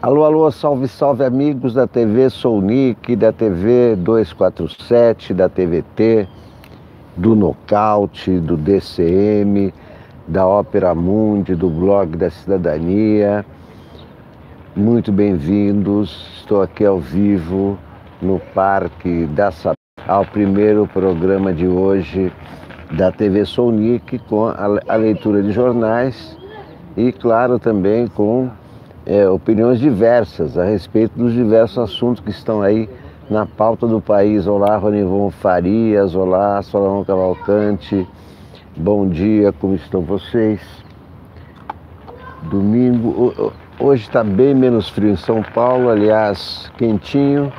Alô, alô, salve, salve amigos da TV Sou Nick, da TV 247, da TVT, do Nocaute, do DCM, da Ópera Mundi, do Blog da Cidadania. Muito bem-vindos, estou aqui ao vivo no Parque da Sapucaí, ao primeiro programa de hoje da TV Sou Nick, com a leitura de jornais e, claro, também com opiniões diversas a respeito dos diversos assuntos que estão aí na pauta do país. Olá, Ronivon Farias, olá, Salomão Cavalcante, bom dia, como estão vocês? Domingo, hoje está bem menos frio em São Paulo, aliás, quentinho.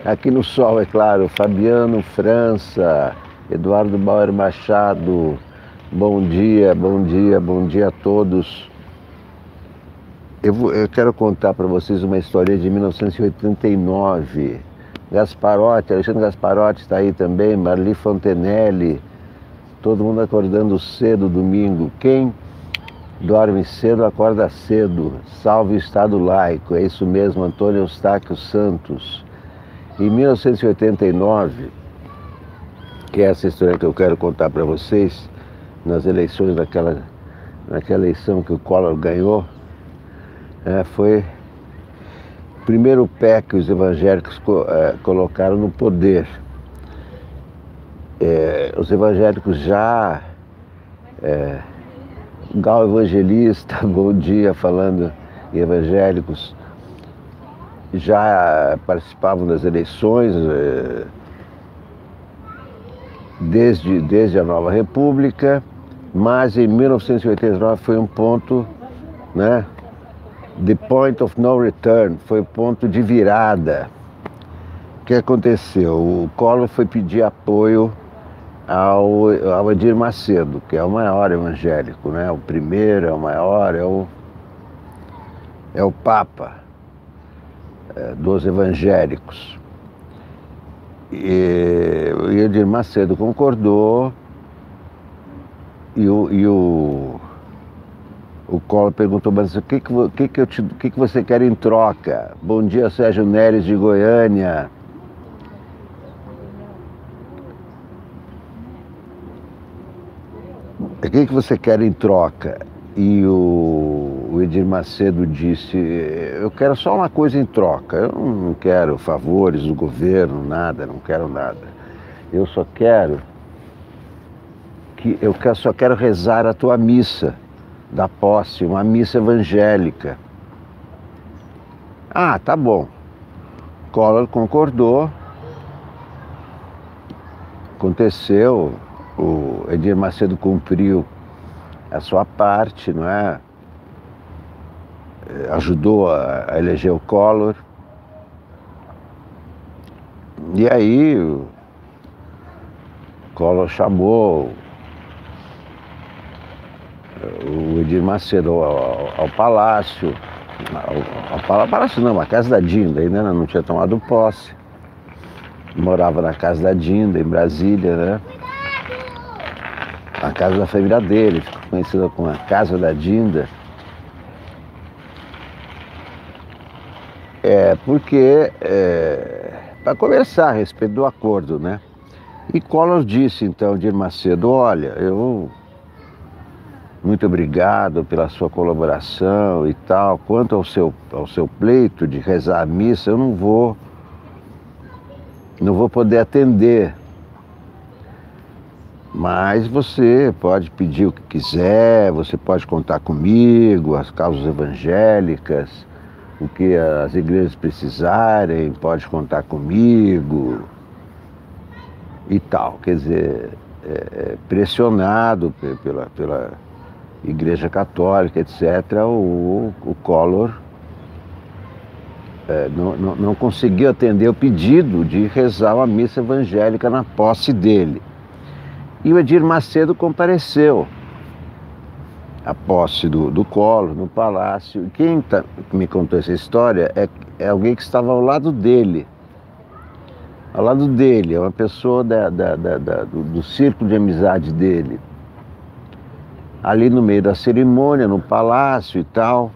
Aqui no sol, é claro, Fabiano França, Eduardo Bauer Machado, bom dia, bom dia, bom dia a todos. Eu quero contar para vocês uma história de 1989. Gasparotti, Alexandre Gasparotti está aí também, Marli Fontenelle, todo mundo acordando cedo domingo. Quem dorme cedo, acorda cedo. Salve o Estado laico, é isso mesmo, Antônio Eustáquio Santos. Em 1989, que é essa história que eu quero contar para vocês, nas eleições naquela eleição que o Collor ganhou, foi o primeiro pé que os evangélicos colocaram no poder. Os evangélicos já... Gal Evangelista, bom dia, falando em evangélicos, já participavam das eleições desde a Nova República, mas em 1989 foi um ponto, né? The point of no return, foi o ponto de virada. O que aconteceu? O Collor foi pedir apoio ao Edir Macedo, que é o maior evangélico, né? O primeiro, é o maior, é o Papa dos evangélicos. E o Edir Macedo concordou e o Collor perguntou, mas o que você quer em troca? Bom dia, Sérgio Neres de Goiânia. O que você quer em troca? E o Edir Macedo disse, eu quero só uma coisa em troca, eu não quero favores do governo, nada, não quero nada. Eu só quero rezar a tua missa da posse, uma missa evangélica. Ah, tá bom. Collor concordou. Aconteceu, o Edir Macedo cumpriu a sua parte, não é? Ajudou a eleger o Collor. E aí o Collor chamou o Edir Macedo ao palácio, ao palácio não, a casa da Dinda, ainda não tinha tomado posse, morava na casa da Dinda, em Brasília, né? A casa da família dele, ficou conhecida como a Casa da Dinda. Porque para conversar a respeito do acordo, né? E Collor disse então, Edir Macedo, olha, muito obrigado pela sua colaboração e tal. Quanto ao seu pleito de rezar a missa, eu não vou poder atender. Mas você pode pedir o que quiser, você pode contar comigo, as causas evangélicas, o que as igrejas precisarem, pode contar comigo e tal. Quer dizer, pressionado pela Igreja Católica, etc., o Collor não conseguiu atender o pedido de rezar uma missa evangélica na posse dele. E o Edir Macedo compareceu à posse do Collor no palácio. Quem me contou essa história é alguém que estava ao lado dele. Ao lado dele, é uma pessoa do círculo de amizade dele. Ali no meio da cerimônia, no palácio e tal.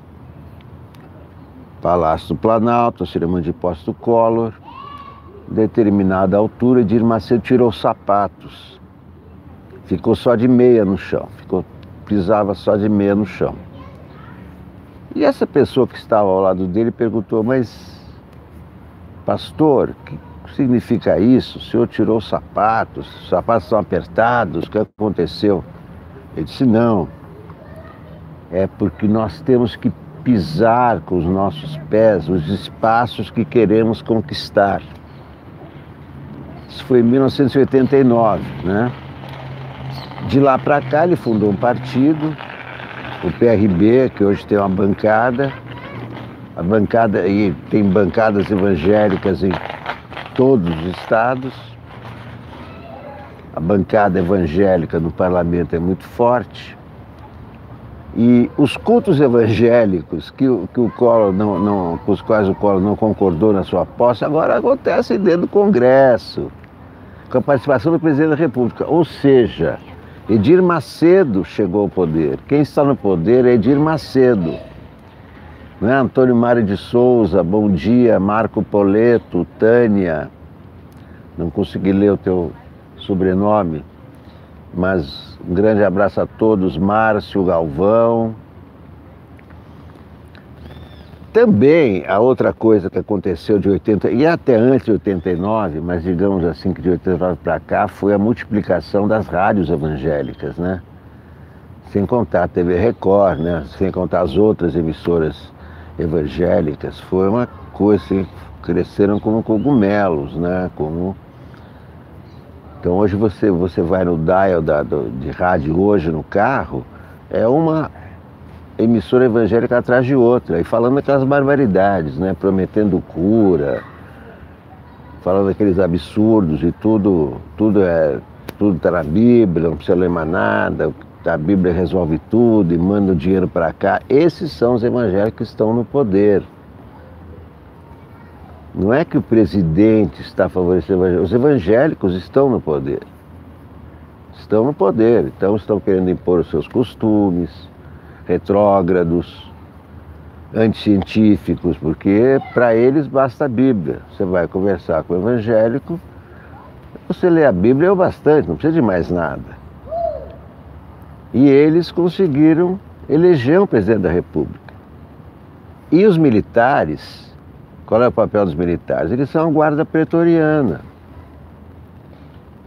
Palácio do Planalto, a cerimônia de posse do Collor. Determinada altura, Edir Macedo tirou os sapatos. Ficou só de meia no chão. Pisava só de meia no chão. E essa pessoa que estava ao lado dele perguntou: mas, pastor, o que significa isso? O senhor tirou os sapatos estão apertados, o que aconteceu? Ele disse: não, é porque nós temos que pisar com os nossos pés os espaços que queremos conquistar. Isso foi em 1989, né? De lá para cá ele fundou um partido, o PRB, que hoje tem uma bancada, e tem bancadas evangélicas em todos os estados. A bancada evangélica no parlamento é muito forte. E os cultos evangélicos com os quais o Collor não concordou na sua posse, agora acontecem dentro do Congresso, com a participação do presidente da República. Ou seja, Edir Macedo chegou ao poder. Quem está no poder é Edir Macedo. Não é Antônio Mário de Souza, bom dia, Marco Poleto, Tânia. Não consegui ler o teu sobrenome, mas um grande abraço a todos, Márcio, Galvão. Também a outra coisa que aconteceu de 80, e até antes de 89, mas digamos assim que de 89 para cá, foi a multiplicação das rádios evangélicas, né? Sem contar a TV Record, né? Sem contar as outras emissoras evangélicas. Foi uma coisa assim, cresceram como cogumelos, né? Então hoje você vai no dial de rádio hoje no carro, é uma emissora evangélica atrás de outra, e falando aquelas barbaridades, né? Prometendo cura, falando aqueles absurdos e tudo tá na Bíblia, não precisa ler mais nada, a Bíblia resolve tudo e manda o dinheiro para cá. Esses são os evangélicos que estão no poder. Não é que o presidente está favorecendo os evangélicos estão no poder. Estão no poder, então estão querendo impor os seus costumes retrógrados, anticientíficos, porque para eles basta a Bíblia. Você vai conversar com o evangélico, você lê a Bíblia é o bastante, não precisa de mais nada. E eles conseguiram eleger um presidente da República. E os militares, qual é o papel dos militares? Eles são a guarda pretoriana.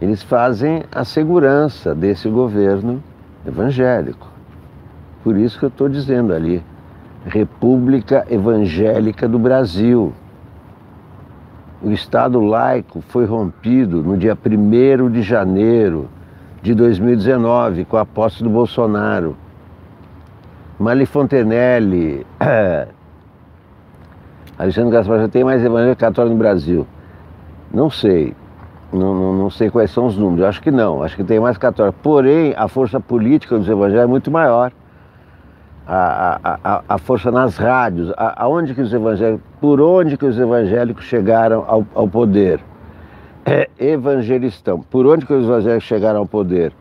Eles fazem a segurança desse governo evangélico. Por isso que eu estou dizendo ali, República Evangélica do Brasil. O Estado laico foi rompido no dia 1º de janeiro de 2019, com a posse do Bolsonaro. Mali Fontenelle, Alexandre Gaspar, já tem mais evangélico católico no Brasil? Não sei. Não sei quais são os números. Acho que não. Acho que tem mais católico. Porém, a força política dos evangélicos é muito maior. A força nas rádios. Por onde que os evangélicos chegaram ao poder? Evangelistão. Por onde que os evangélicos chegaram ao poder?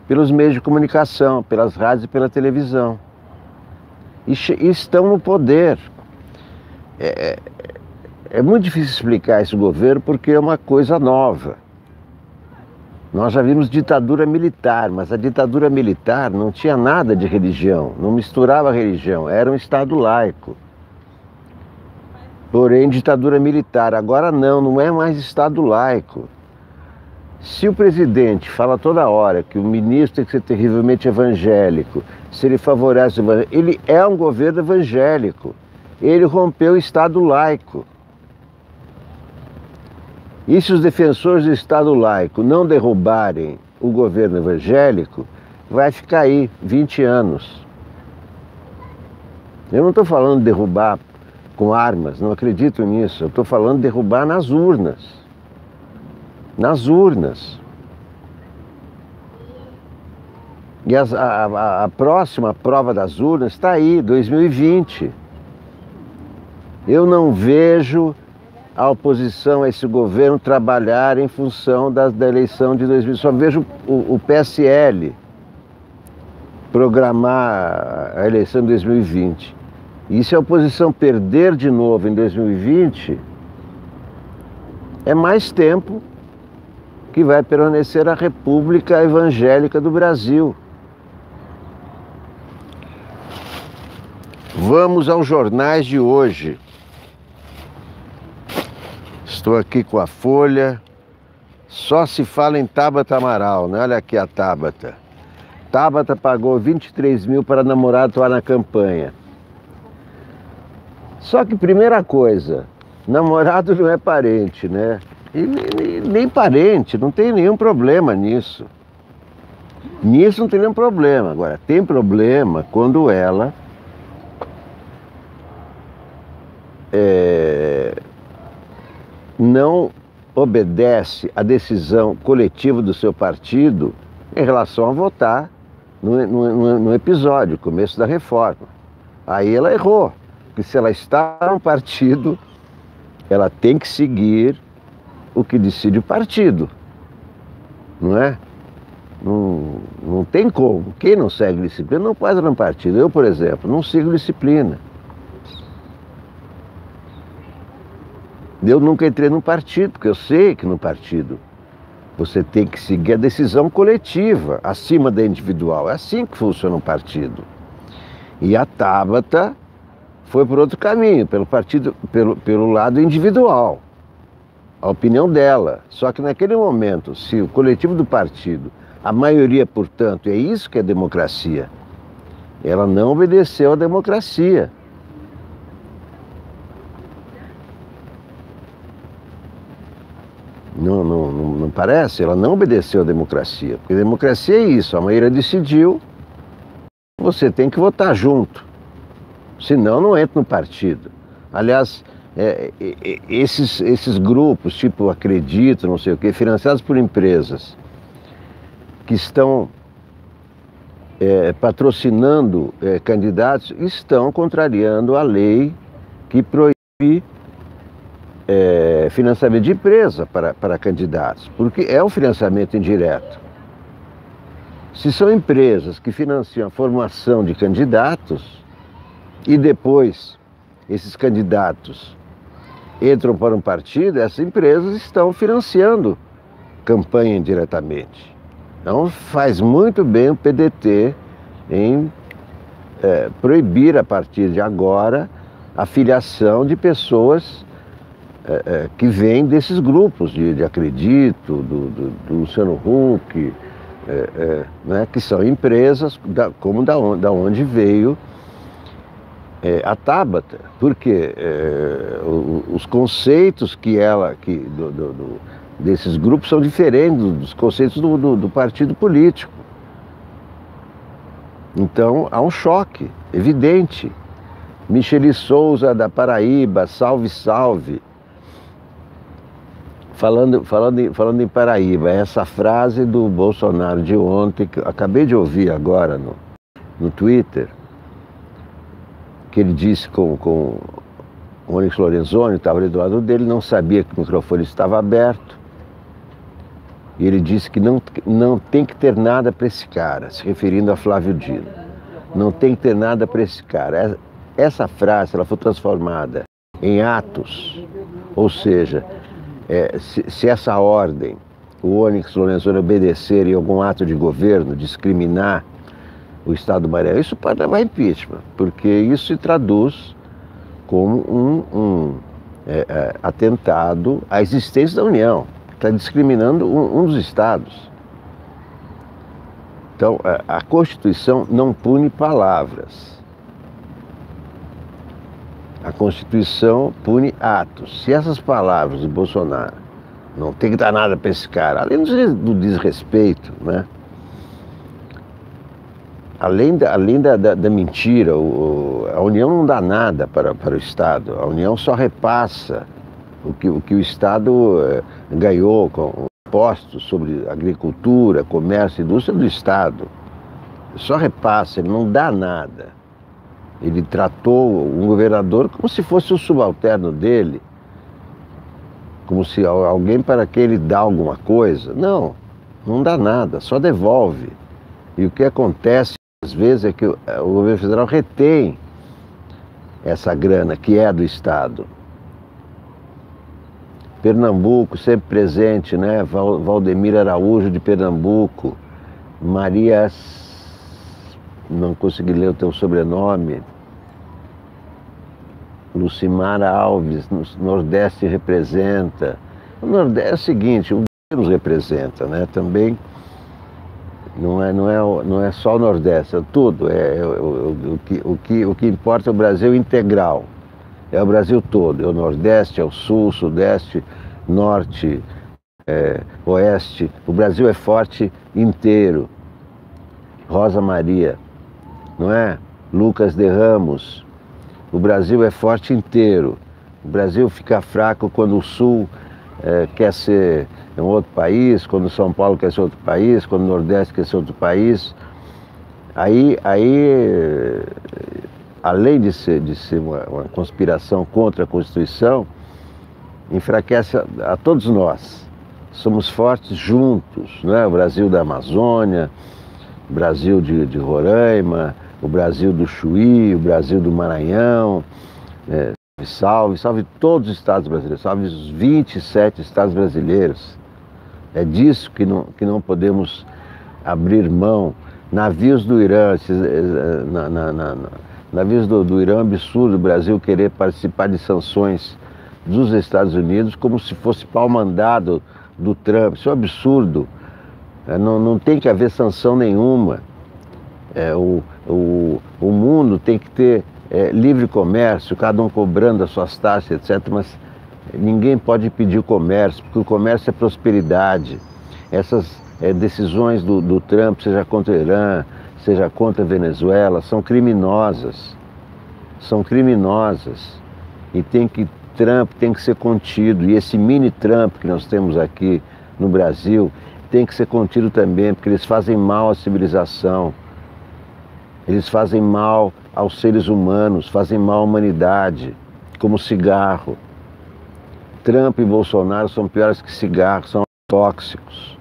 Pelos meios de comunicação, pelas rádios e pela televisão. E estão no poder. É muito difícil explicar esse governo porque é uma coisa nova. Nós já vimos ditadura militar, mas a ditadura militar não tinha nada de religião, não misturava religião, era um Estado laico. Porém, ditadura militar, agora não é mais Estado laico. Se o presidente fala toda hora que o ministro tem que ser terrivelmente evangélico, se ele favorece o evangelho, ele é um governo evangélico. Ele rompeu o Estado laico. E se os defensores do Estado laico não derrubarem o governo evangélico, vai ficar aí 20 anos. Eu não estou falando de derrubar com armas, não acredito nisso. Eu estou falando de derrubar nas urnas. Nas urnas. E a próxima prova das urnas está aí, 2020. Eu não vejo a oposição a esse governo trabalhar em função da eleição de 2020. Só vejo o PSL programar a eleição de 2020. E se a oposição perder de novo em 2020, é mais tempo que vai permanecer a República Evangélica do Brasil. Vamos aos jornais de hoje. Estou aqui com a Folha. Só se fala em Tabata Amaral, né? Olha aqui a Tabata. Tabata pagou 23 mil para namorado atuar na campanha. Só que, primeira coisa, namorado não é parente, né? E nem parente, não tem nenhum problema nisso. Nisso não tem nenhum problema. Agora, tem problema quando ela não obedece à decisão coletiva do seu partido em relação a votar no episódio, começo da reforma. Aí ela errou, porque se ela está no partido, ela tem que seguir o que decide o partido, não é? Não tem como. Quem não segue disciplina não pode estar no partido. Eu, por exemplo, não sigo disciplina. Eu nunca entrei num partido, porque eu sei que no partido você tem que seguir a decisão coletiva, acima da individual. É assim que funciona um partido. E a Tabata foi por outro caminho, pelo lado individual. A opinião dela. Só que naquele momento, se o coletivo do partido, a maioria, portanto, é isso que é democracia, ela não obedeceu à democracia. Não parece? Ela não obedeceu à democracia. Porque a democracia é isso, a maioria decidiu, você tem que votar junto. Senão não entra no partido. Aliás, esses grupos, tipo Acredito, não sei o quê, financiados por empresas que estão patrocinando candidatos, estão contrariando a lei que proíbe financiamento de empresa para candidatos, porque é um financiamento indireto. Se são empresas que financiam a formação de candidatos e depois esses candidatos entram para um partido, essas empresas estão financiando campanha indiretamente. Então faz muito bem o PDT em proibir a partir de agora a filiação de pessoas que vêm desses grupos de Acredito, do Luciano Huck, né, que são empresas como da onde veio a Tabata, porque os conceitos desses grupos são diferentes dos conceitos do partido político. Então há um choque evidente. Micheli Souza da Paraíba, salve, salve. Falando em Paraíba, essa frase do Bolsonaro de ontem, que eu acabei de ouvir agora no Twitter, que ele disse com o Onyx Lorenzoni, estava ali do lado dele, não sabia que o microfone estava aberto, e ele disse que não tem que ter nada para esse cara, se referindo a Flávio Dino. Não tem que ter nada para esse cara. Essa frase, ela foi transformada em atos, ou seja, se essa ordem, o Onyx Lorenzoni obedecer em algum ato de governo, discriminar o Estado do Maranhão, isso pode levar a impeachment, porque isso se traduz como um atentado à existência da União, está discriminando um dos Estados. Então, a Constituição não pune palavras. A Constituição pune atos. Se essas palavras do Bolsonaro não tem que dar nada para esse cara, além do desrespeito, né? Além da mentira, a União não dá nada para o Estado. A União só repassa o que o Estado ganhou com impostos sobre agricultura, comércio e indústria do Estado. Só repassa, ele não dá nada. Ele tratou um governador como se fosse o subalterno dele, como se alguém para quem ele dá alguma coisa. Não dá nada, só devolve. E o que acontece às vezes é que o governo federal retém essa grana que é do Estado. Pernambuco sempre presente, né? Valdemir Araújo de Pernambuco, Maria, não consegui ler o teu sobrenome, Lucimara Alves, no Nordeste representa. O Nordeste é o seguinte, o Brasil nos representa, né? Também não é só o Nordeste, é tudo. O que importa é o Brasil integral. É o Brasil todo, é o Nordeste, é o Sul, Sudeste, Norte, Oeste. O Brasil é forte inteiro. Rosa Maria, não é? Lucas de Ramos. O Brasil é forte inteiro. O Brasil fica fraco quando o Sul quer ser um outro país, quando São Paulo quer ser outro país, quando o Nordeste quer ser outro país. Aí além de ser uma conspiração contra a Constituição, enfraquece a todos nós. Somos fortes juntos, né? O Brasil da Amazônia, o Brasil de Roraima, o Brasil do Chuí, o Brasil do Maranhão, salve todos os estados brasileiros, salve os 27 estados brasileiros. É disso que não podemos abrir mão. Navios do Irã, navios do Irã, absurdo o Brasil querer participar de sanções dos Estados Unidos como se fosse pau-mandado do Trump. Isso é um absurdo. Não tem que haver sanção nenhuma. O mundo tem que ter livre comércio, cada um cobrando as suas taxas, etc. Mas ninguém pode impedir o comércio, porque o comércio é prosperidade. Essas decisões do Trump, seja contra o Irã, seja contra a Venezuela, são criminosas. São criminosas. E Trump tem que ser contido. E esse mini Trump que nós temos aqui no Brasil tem que ser contido também, porque eles fazem mal à civilização. Eles fazem mal aos seres humanos, fazem mal à humanidade, como cigarro. Trump e Bolsonaro são piores que cigarro, são tóxicos.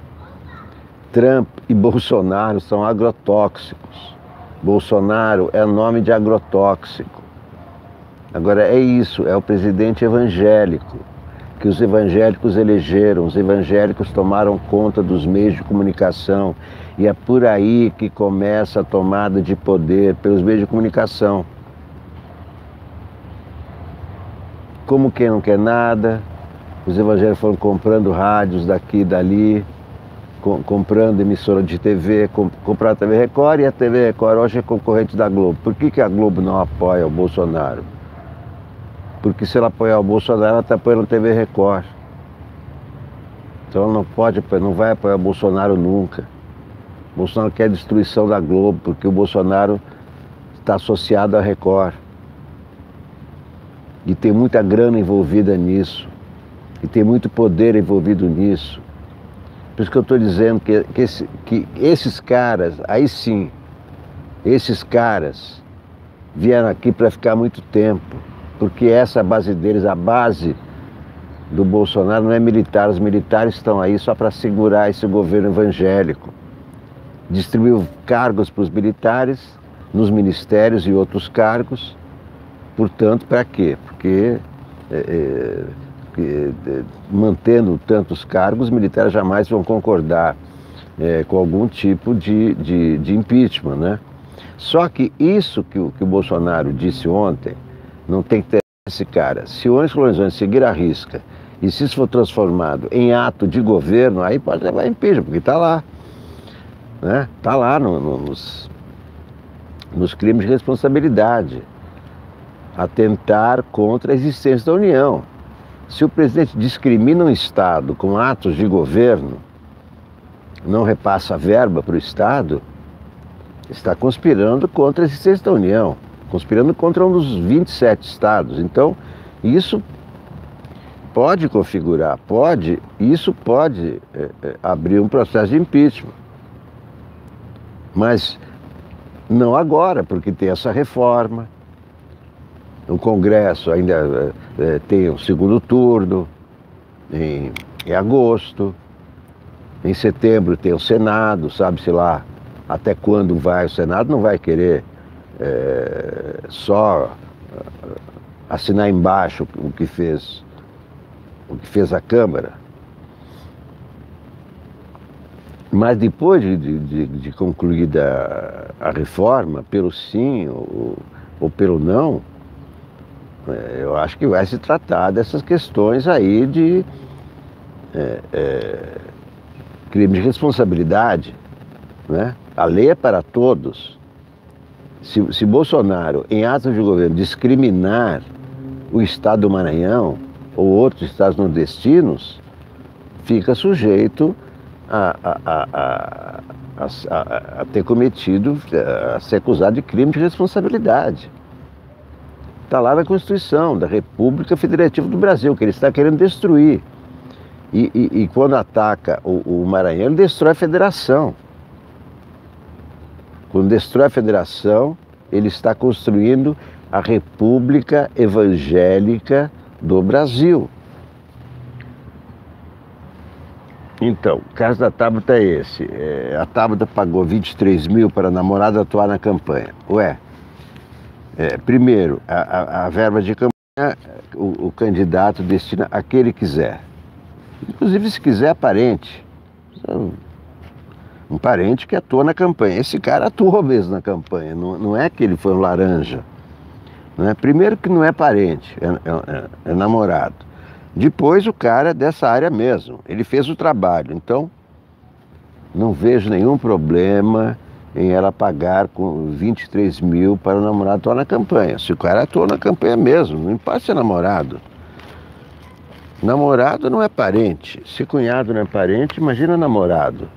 Trump e Bolsonaro são agrotóxicos. Bolsonaro é nome de agrotóxico. Agora é isso, é o presidente evangélico, que os evangélicos elegeram, os evangélicos tomaram conta dos meios de comunicação, e é por aí que começa a tomada de poder, pelos meios de comunicação. Como quem não quer nada, os evangélicos foram comprando rádios daqui e dali, comprando emissora de TV, compraram a TV Record, e a TV Record hoje é concorrente da Globo. Por que a Globo não apoia o Bolsonaro? Porque se ela apoiar o Bolsonaro, ela está apoiando a TV Record. Então ela não vai apoiar o Bolsonaro nunca. O Bolsonaro quer a destruição da Globo, porque o Bolsonaro está associado à Record. E tem muita grana envolvida nisso. E tem muito poder envolvido nisso. Por isso que eu estou dizendo que esses caras, aí sim, esses caras vieram aqui para ficar muito tempo. Porque essa é a base deles, a base do Bolsonaro não é militar. Os militares estão aí só para segurar esse governo evangélico. Distribuiu cargos para os militares, nos ministérios e outros cargos. Portanto, para quê? Porque mantendo tantos cargos, os militares jamais vão concordar com algum tipo de impeachment, né? Só que isso que o Bolsonaro disse ontem, não tem que ter esse cara. Se o Onyx Lorenzoni seguir a risca e se isso for transformado em ato de governo, aí pode levar impeachment, porque está lá. Né? Está lá nos crimes de responsabilidade. Atentar contra a existência da União. Se o presidente discrimina um Estado com atos de governo, não repassa verba para o Estado, está conspirando contra a existência da União. Conspirando contra um dos 27 estados. Então, isso pode configurar, isso pode abrir um processo de impeachment. Mas não agora, porque tem essa reforma. O Congresso ainda tem o segundo turno, em agosto. Em setembro tem o Senado, sabe-se lá até quando vai. O Senado não vai querer só assinar embaixo o que fez a Câmara. Mas depois de concluída a reforma, pelo sim ou pelo não, eu acho que vai se tratar dessas questões aí de crime de responsabilidade, né? A lei é para todos. Se Bolsonaro, em atos de governo, discriminar o estado do Maranhão ou outros estados nordestinos, fica sujeito a ter cometido, a ser acusado de crime de responsabilidade. Está lá na Constituição da República Federativa do Brasil, que ele está querendo destruir. E quando ataca o Maranhão, ele destrói a federação. Quando destrói a federação, ele está construindo a República Evangélica do Brasil. Então, o caso da Tabata é esse. A Tabata pagou 23 mil para a namorada atuar na campanha. Primeiro, a verba de campanha, o candidato destina a quem ele quiser. Inclusive, se quiser, parente. Um parente que atua na campanha. Esse cara atuou mesmo na campanha, não é que ele foi um laranja. Não é? Primeiro que não é parente, é namorado. Depois o cara é dessa área mesmo, ele fez o trabalho. Então, não vejo nenhum problema em ela pagar com 23 mil para o namorado atuar na campanha. Se o cara atuou na campanha mesmo, não importa se é namorado. Namorado não é parente. Se cunhado não é parente, imagina namorado.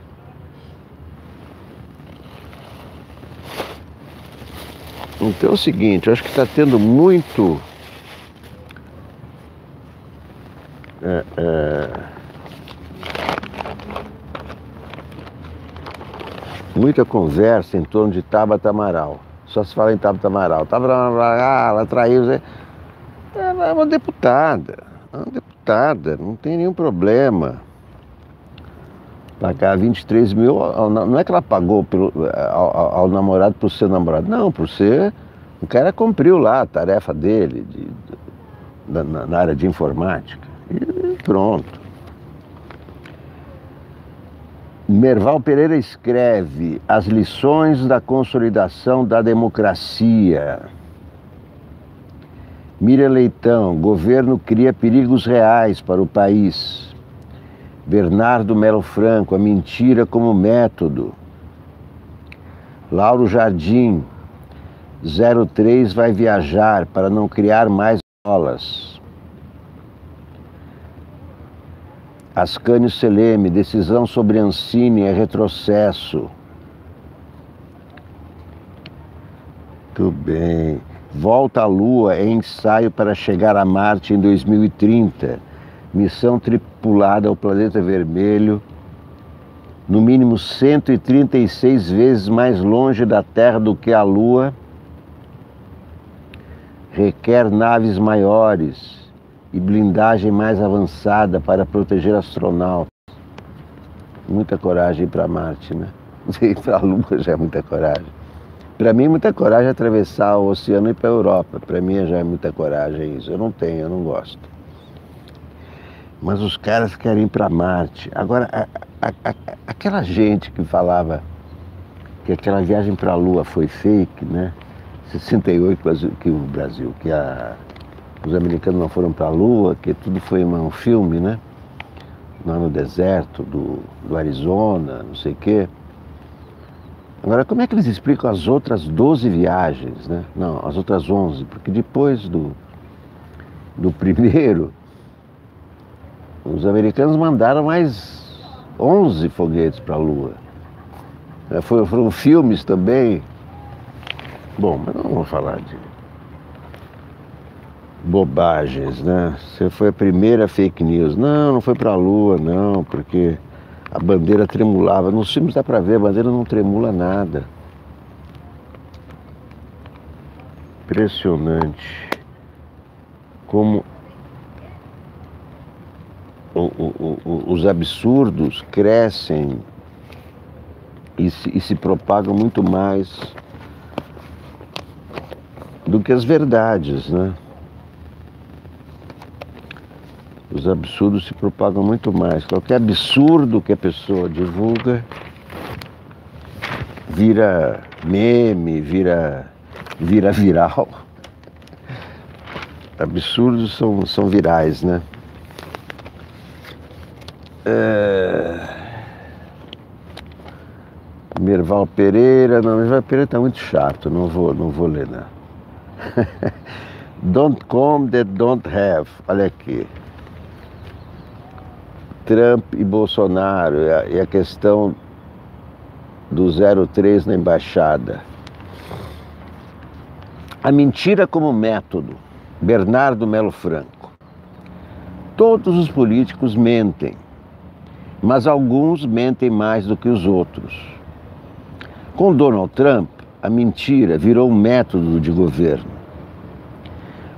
Então é o seguinte, eu acho que está tendo muito muita conversa em torno de Tabata Amaral. Só se fala em Tabata Amaral. Ela traiu. É uma deputada. Não tem nenhum problema. Pagar 23 mil, não é que ela pagou ao namorado por ser namorado, não, por ser. O cara cumpriu lá a tarefa dele na área de informática. E pronto. Merval Pereira escreve: as lições da consolidação da democracia. Miriam Leitão: governo cria perigos reais para o país. Bernardo Melo Franco: a mentira como método. Lauro Jardim: 03 vai viajar para não criar mais bolas. Ascânio Seleme: decisão sobre Ancine é retrocesso. Tudo bem. Volta à Lua é ensaio para chegar a Marte em 2030. Missão tripulada ao planeta vermelho, no mínimo 136 vezes mais longe da Terra do que a Lua, requer naves maiores e blindagem mais avançada para proteger astronautas. Muita coragem para Marte, né? Ir para a Lua já é muita coragem. Para mim, muita coragem é atravessar o oceano e ir para a Europa. Para mim já é muita coragem isso. Eu não tenho, eu não gosto. Mas os caras querem ir para Marte. Agora, aquela gente que falava que aquela viagem para a Lua foi fake, né? 68 que o Brasil, que os americanos não foram para a Lua, que tudo foi um filme, né? Lá no deserto do Arizona, não sei o quê. Agora, como é que eles explicam as outras 12 viagens, né? Não, as outras 11, porque depois do primeiro, os americanos mandaram mais 11 foguetes para a Lua. Foram filmes também. Bom, mas não vamos falar de bobagens, né? Você foi a primeira fake news. Não foi para a Lua, não, porque a bandeira tremulava. Nos filmes dá para ver, a bandeira não tremula nada. Impressionante. Como os absurdos crescem e se propagam muito mais do que as verdades, né? Os absurdos se propagam muito mais. Qualquer absurdo que a pessoa divulga vira meme, vira viral. Absurdos são virais, né? Merval Pereira, não, Merval Pereira tá muito chato, não vou ler, não. Don't come that don't have, olha aqui. Trump e Bolsonaro e a questão do 03 na embaixada. A mentira como método, Bernardo Melo Franco. Todos os políticos mentem, mas alguns mentem mais do que os outros. Com Donald Trump, a mentira virou um método de governo.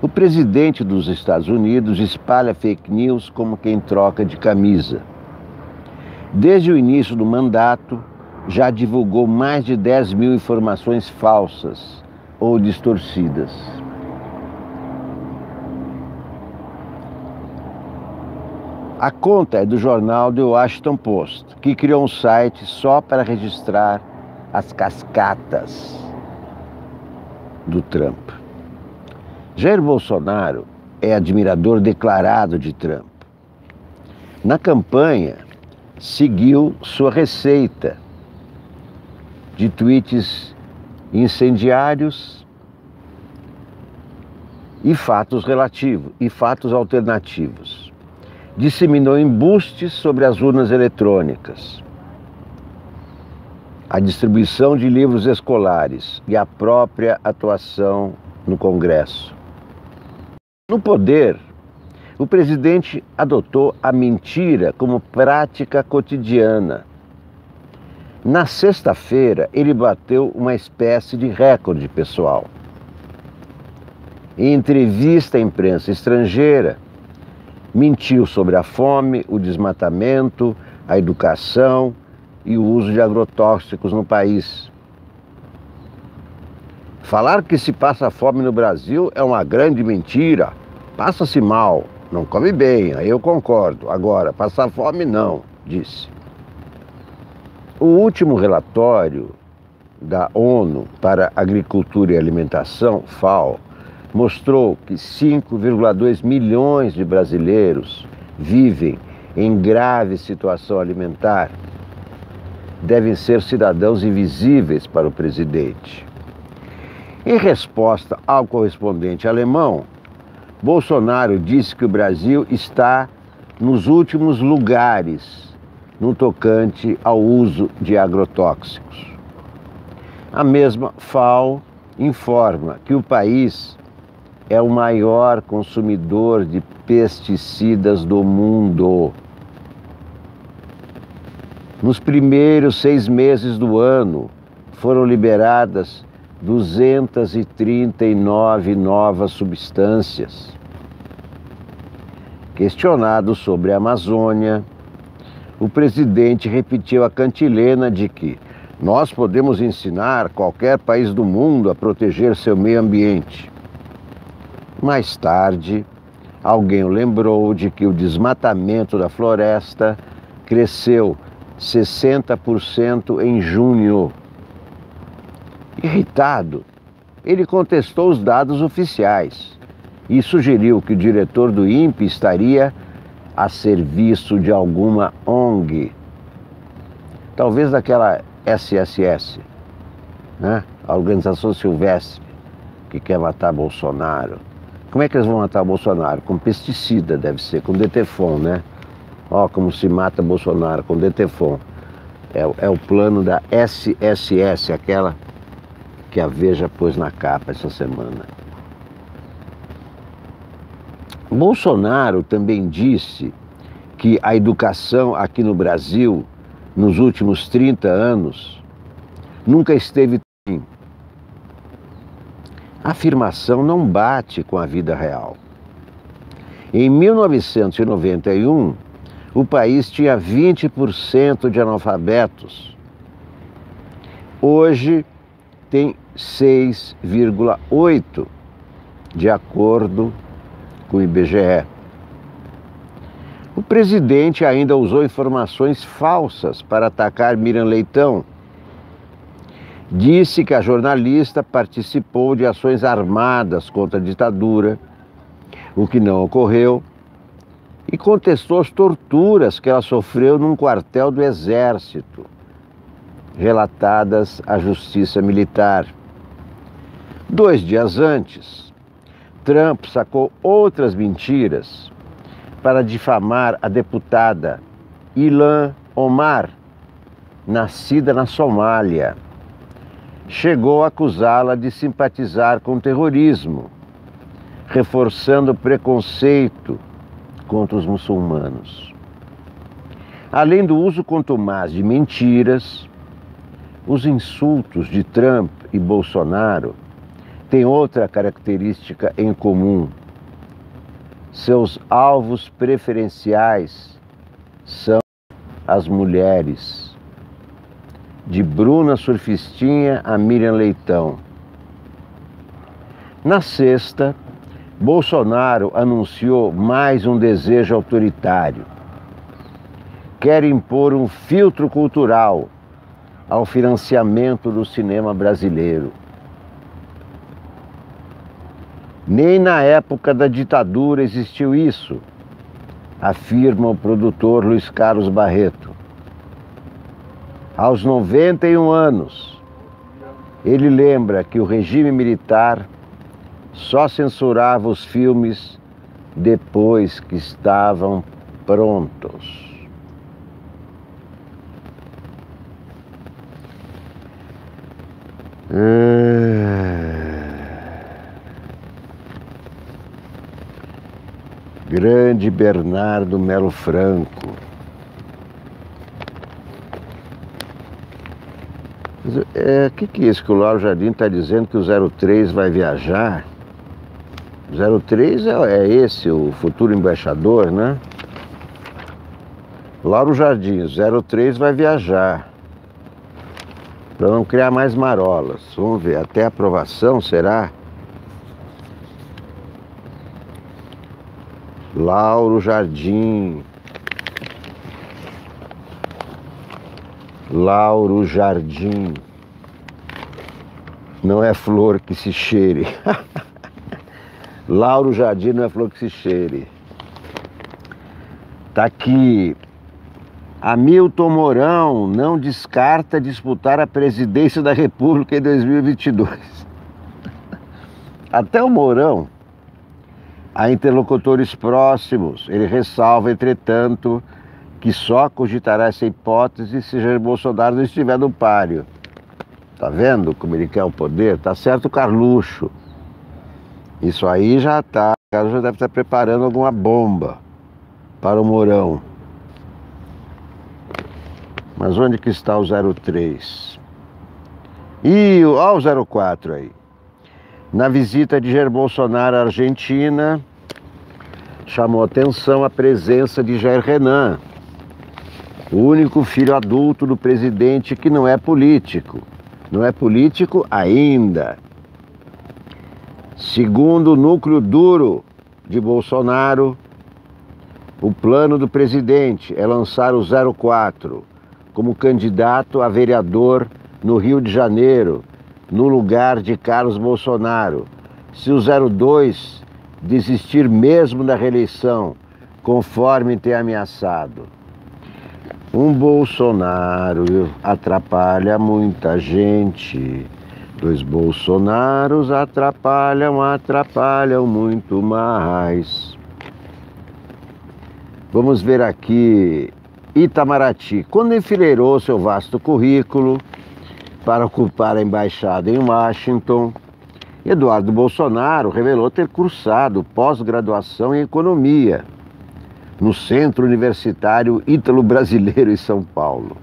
O presidente dos Estados Unidos espalha fake news como quem troca de camisa. Desde o início do mandato, já divulgou mais de 10 mil informações falsas ou distorcidas. A conta é do jornal The Washington Post, que criou um site só para registrar as cascatas do Trump. Jair Bolsonaro é admirador declarado de Trump. Na campanha, seguiu sua receita de tweets incendiários e fatos relativos e fatos alternativos. Disseminou embustes sobre as urnas eletrônicas, a distribuição de livros escolares e a própria atuação no Congresso. No poder, o presidente adotou a mentira como prática cotidiana. Na sexta-feira, ele bateu uma espécie de recorde pessoal. Em entrevista à imprensa estrangeira, mentiu sobre a fome, o desmatamento, a educação e o uso de agrotóxicos no país. Falar que se passa fome no Brasil é uma grande mentira. Passa-se mal, não come bem, aí eu concordo. Agora, passar fome não, disse. O último relatório da ONU para Agricultura e Alimentação, FAO, mostrou que 5,2 milhões de brasileiros vivem em grave situação alimentar. Devem ser cidadãos invisíveis para o presidente. Em resposta ao correspondente alemão, Bolsonaro disse que o Brasil está nos últimos lugares no tocante ao uso de agrotóxicos. A mesma FAO informa que o país é o maior consumidor de pesticidas do mundo. Nos primeiros 6 meses do ano, foram liberadas 239 novas substâncias. Questionado sobre a Amazônia, o presidente repetiu a cantilena de que nós podemos ensinar qualquer país do mundo a proteger seu meio ambiente. Mais tarde, alguém o lembrou de que o desmatamento da floresta cresceu 60% em junho. Irritado, ele contestou os dados oficiais e sugeriu que o diretor do INPE estaria a serviço de alguma ONG, talvez daquela SSS, né? A Organização Silvestre, que quer matar Bolsonaro. Como é que eles vão matar Bolsonaro? Com pesticida, deve ser, com Detefon, né? Ó, como se mata Bolsonaro, com Detefon. É o plano da SSS, aquela que a Veja pôs na capa essa semana. Bolsonaro também disse que a educação aqui no Brasil, nos últimos 30 anos, nunca esteve assim. A afirmação não bate com a vida real. Em 1991, o país tinha 20% de analfabetos. Hoje tem 6,8%. de acordo com o IBGE. O presidente ainda usou informações falsas para atacar Miriam Leitão. Disse que a jornalista participou de ações armadas contra a ditadura, o que não ocorreu, e contestou as torturas que ela sofreu num quartel do Exército, relatadas à Justiça Militar. 2 dias antes, Trump sacou outras mentiras para difamar a deputada Ilhan Omar, nascida na Somália. Chegou a acusá-la de simpatizar com o terrorismo, reforçando o preconceito contra os muçulmanos. Além do uso contumaz de mentiras, os insultos de Trump e Bolsonaro têm outra característica em comum. Seus alvos preferenciais são as mulheres, de Bruna Surfistinha a Miriam Leitão. Na sexta, Bolsonaro anunciou mais um desejo autoritário. Quer impor um filtro cultural ao financiamento do cinema brasileiro. Nem na época da ditadura existiu isso, afirma o produtor Luiz Carlos Barreto. Aos 91 anos, ele lembra que o regime militar só censurava os filmes depois que estavam prontos. Grande Bernardo Melo Franco. O que é isso que o Lauro Jardim está dizendo que o 03 vai viajar? O 03 é esse, o futuro embaixador, né? Lauro Jardim, o 03 vai viajar. Para não criar mais marolas. Vamos ver, até a aprovação, será? Lauro Jardim. Lauro Jardim. Não é flor que se cheire. Lauro Jardim não é flor que se cheire. Tá aqui. Hamilton Mourão não descarta disputar a presidência da República em 2022. Até o Mourão, há interlocutores próximos. Ele ressalva, entretanto, que só cogitará essa hipótese se Jair Bolsonaro não estiver no páreo. Tá vendo como ele quer o poder? Tá certo o Carluxo. Isso aí já tá. O Carluxo já deve estar preparando alguma bomba para o Mourão. Mas onde que está o 03? E olha o 04 aí. Na visita de Jair Bolsonaro à Argentina, chamou atenção a presença de Jair Renan, o único filho adulto do presidente que não é político. Não é político ainda. Segundo o núcleo duro de Bolsonaro, o plano do presidente é lançar o 04 como candidato a vereador no Rio de Janeiro, no lugar de Carlos Bolsonaro. Se o 02 desistir mesmo da reeleição, conforme tem ameaçado. Um Bolsonaro atrapalha muita gente. 2 Bolsonaros atrapalham muito mais. Vamos ver aqui. Itamaraty, quando enfileirou seu vasto currículo para ocupar a embaixada em Washington, Eduardo Bolsonaro revelou ter cursado pós-graduação em economia no Centro Universitário Ítalo-Brasileiro em São Paulo.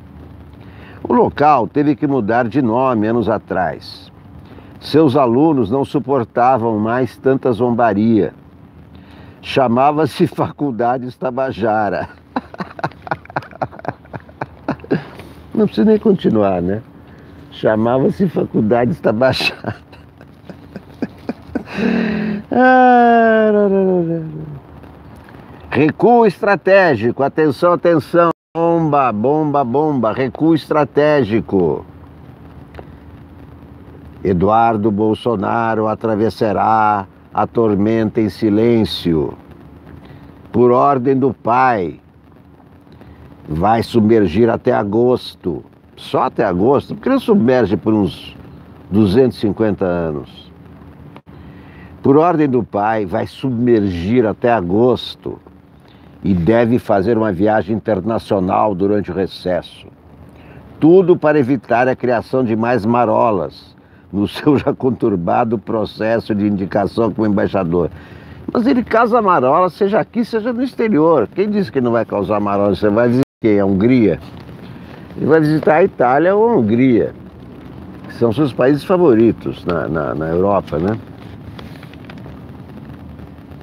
O local teve que mudar de nome anos atrás. Seus alunos não suportavam mais tanta zombaria. Chamava-se Faculdade Tabajara. Não precisa nem continuar, né? Chamava-se Faculdade Tabajara. Recuo estratégico, atenção, atenção, bomba, bomba, bomba, recuo estratégico. Eduardo Bolsonaro atravessará a tormenta em silêncio. Por ordem do pai, vai submergir até agosto. Só até agosto? Porque ele submerge por uns 250 anos. Por ordem do pai, vai submergir até agosto e deve fazer uma viagem internacional durante o recesso. Tudo para evitar a criação de mais marolas no seu já conturbado processo de indicação como embaixador. Mas ele causa marola, seja aqui, seja no exterior. Quem disse que não vai causar marola? Você vai visitar quem? A Hungria? Ele vai visitar a Itália ou a Hungria, que são seus países favoritos na Europa, né?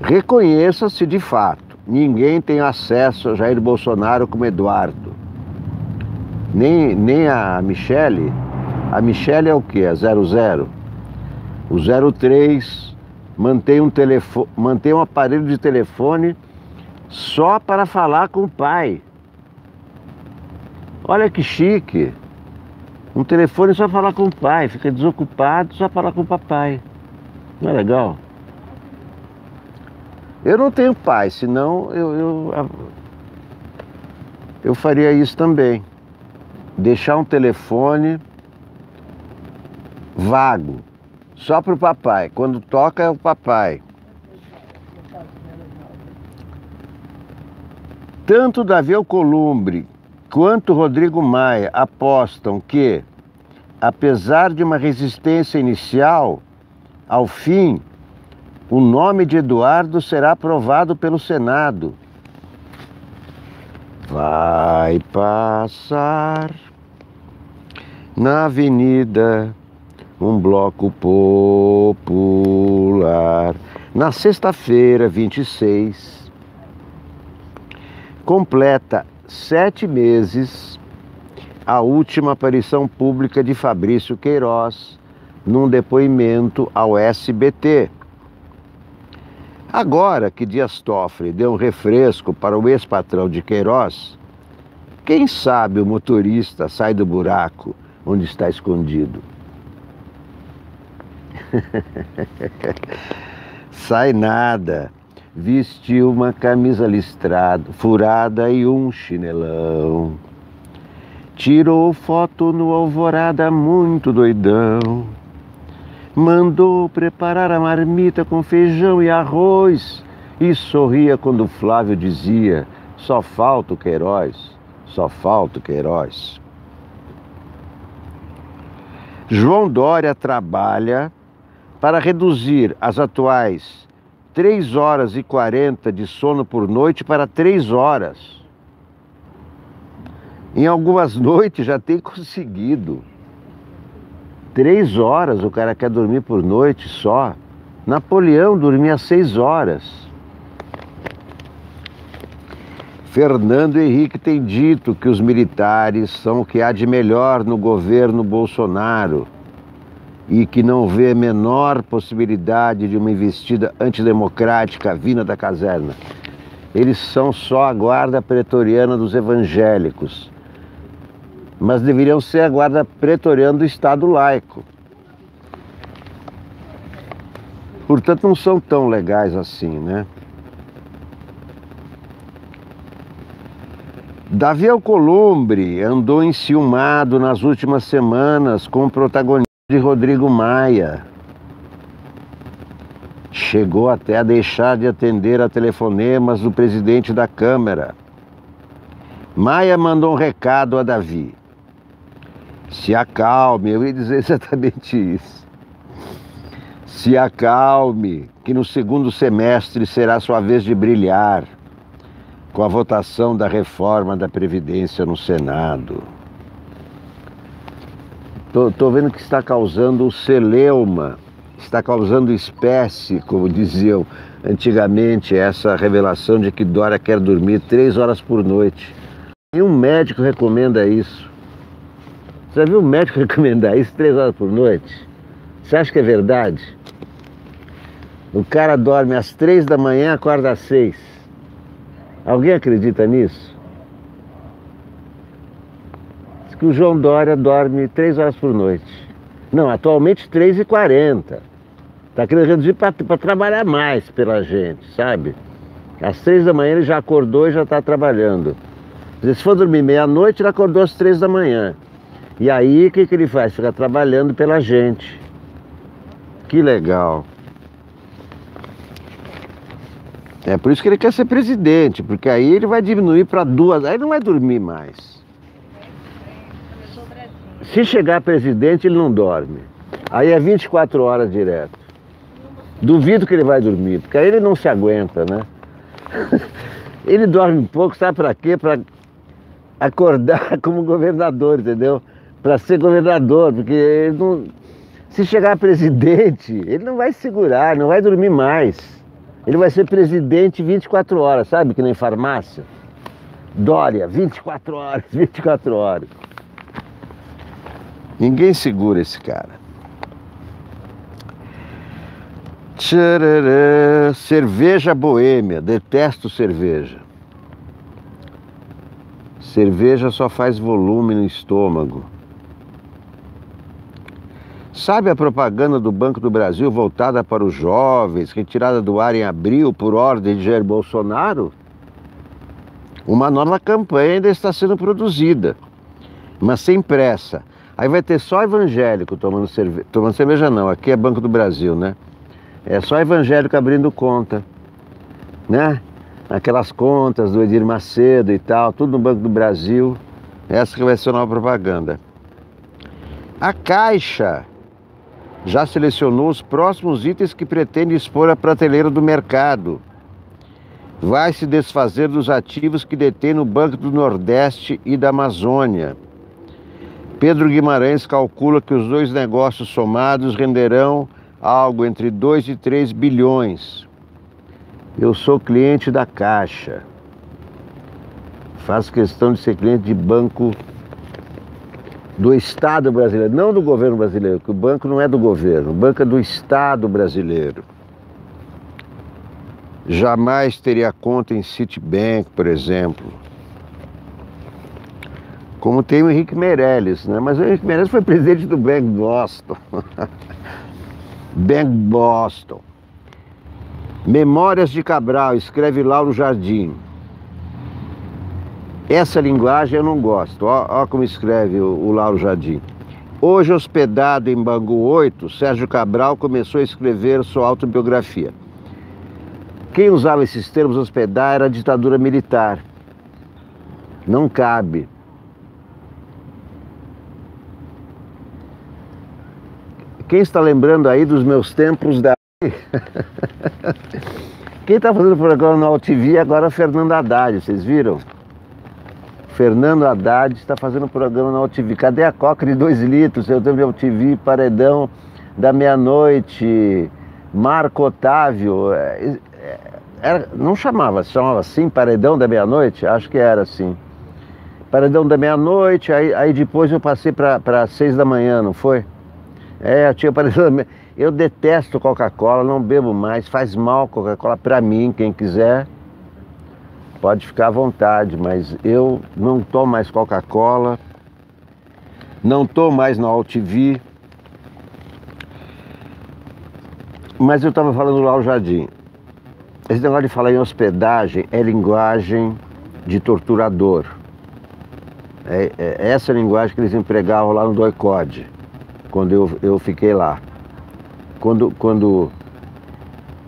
Reconheça-se de fato, ninguém tem acesso a Jair Bolsonaro como Eduardo. Nem a Michele. A Michele é o quê? É 00. O 03 mantém um aparelho de telefone só para falar com o pai. Olha que chique. Um telefone só para falar com o pai. Fica desocupado só para falar com o papai. Não é legal? Eu não tenho pai, senão eu faria isso também. Deixar um telefone vago, só para o papai. Quando toca é o papai. Tanto Davi Alcolumbre quanto Rodrigo Maia apostam que, apesar de uma resistência inicial, ao fim, o nome de Eduardo será aprovado pelo Senado. Vai passar na avenida um bloco popular. Na sexta-feira, 26, completa 7 meses a última aparição pública de Fabrício Queiroz num depoimento ao SBT. Agora que Dias Toffoli deu um refresco para o ex-patrão de Queiroz, quem sabe o motorista sai do buraco onde está escondido. Sai nada. Vestiu uma camisa listrada, furada e um chinelão. Tirou foto no Alvorada muito doidão. Mandou preparar a marmita com feijão e arroz e sorria quando Flávio dizia: só falta o Queiroz, só falta o Queiroz. João Dória trabalha para reduzir as atuais 3 horas e 40 de sono por noite para 3 horas. Em algumas noites já tem conseguido. 3 horas o cara quer dormir por noite só. Napoleão dormia 6 horas. Fernando Henrique tem dito que os militares são o que há de melhor no governo Bolsonaro e que não vê a menor possibilidade de uma investida antidemocrática vinda da caserna. Eles são só a guarda pretoriana dos evangélicos, mas deveriam ser a guarda pretoriana do Estado laico. Portanto, não são tão legais assim, né? Davi Alcolumbre andou enciumado nas últimas semanas com o protagonista de Rodrigo Maia. Chegou até a deixar de atender a telefonemas do presidente da Câmara. Maia mandou um recado a Davi: se acalme. Eu ia dizer exatamente isso. Se acalme, que no segundo semestre será sua vez de brilhar, com a votação da reforma da Previdência no Senado. Tô vendo que está causando celeuma, está causando espécie, como diziam antigamente, essa revelação de que Dória quer dormir 3 horas por noite. E um médico recomenda isso. Você já viu um médico recomendar isso 3 horas por noite? Você acha que é verdade? O cara dorme às 3 da manhã, acorda às 6. Alguém acredita nisso? Diz que o João Dória dorme 3 horas por noite. Não, atualmente 3h40. Tá querendo reduzir para trabalhar mais pela gente, sabe? Às 3 da manhã ele já acordou e já está trabalhando. Se for dormir meia-noite, ele acordou às 3 da manhã. E aí, o que ele faz? Fica trabalhando pela gente. Que legal. É por isso que ele quer ser presidente, porque aí ele vai diminuir para 2, aí não vai dormir mais. Se chegar presidente, ele não dorme. Aí é 24 horas direto. Duvido que ele vai dormir, porque aí ele não se aguenta, né? Ele dorme um pouco, sabe pra quê? Pra acordar como governador, entendeu? Pra ser governador, porque ele não... se chegar presidente, ele não vai segurar, não vai dormir mais. Ele vai ser presidente 24 horas, sabe? Que nem farmácia. Dória, 24 horas, 24 horas. Ninguém segura esse cara. Tcharará, cerveja boêmia, detesto cerveja. Cerveja só faz volume no estômago. Sabe a propaganda do Banco do Brasil voltada para os jovens, retirada do ar em abril por ordem de Jair Bolsonaro? Uma nova campanha ainda está sendo produzida, mas sem pressa. Aí vai ter só evangélico tomando cerveja. Tomando cerveja não, aqui é Banco do Brasil, né? É só evangélico abrindo conta, né? Aquelas contas do Edir Macedo e tal, tudo no Banco do Brasil. Essa que vai ser a nova propaganda. A Caixa já selecionou os próximos itens que pretende expor à prateleira do mercado. Vai se desfazer dos ativos que detém no Banco do Nordeste e da Amazônia. Pedro Guimarães calcula que os dois negócios somados renderão algo entre 2 e 3 bilhões. Eu sou cliente da Caixa. Faço questão de ser cliente de banco do Estado brasileiro, não do governo brasileiro, porque o banco não é do governo, o banco é do Estado brasileiro. Jamais teria conta em Citibank, por exemplo. Como tem o Henrique Meirelles, né? Mas o Henrique Meirelles foi presidente do Bank Boston. Bank Boston. Memórias de Cabral, escreve Lauro Jardim. Essa linguagem eu não gosto. Ó como escreve o Lauro Jardim. Hoje, hospedado em Bangu 8, Sérgio Cabral começou a escrever sua autobiografia. Quem usava esses termos hospedar era a ditadura militar. Não cabe. Quem está lembrando aí dos meus tempos da... Quem está fazendo programa no AltV agora é o Fernando Haddad, vocês viram? Fernando Haddad está fazendo programa na AltV. Cadê a Coca de 2 litros? Eu tenho AltV, Paredão da Meia-Noite, Marco Otávio. Não chamava assim, Paredão da Meia-Noite? Acho que era assim. Paredão da Meia-Noite, aí depois eu passei para 6 da manhã, não foi? Tinha Paredão da Meia-Noite. Eu detesto Coca-Cola, não bebo mais, faz mal Coca-Cola para mim, quem quiser. Pode ficar à vontade, mas eu não tomo mais Coca-Cola, não estou mais no AltV. Mas eu estava falando lá ao Jardim. Esse negócio de falar em hospedagem é linguagem de torturador. É essa linguagem que eles empregavam lá no Doicode, quando eu fiquei lá. Quando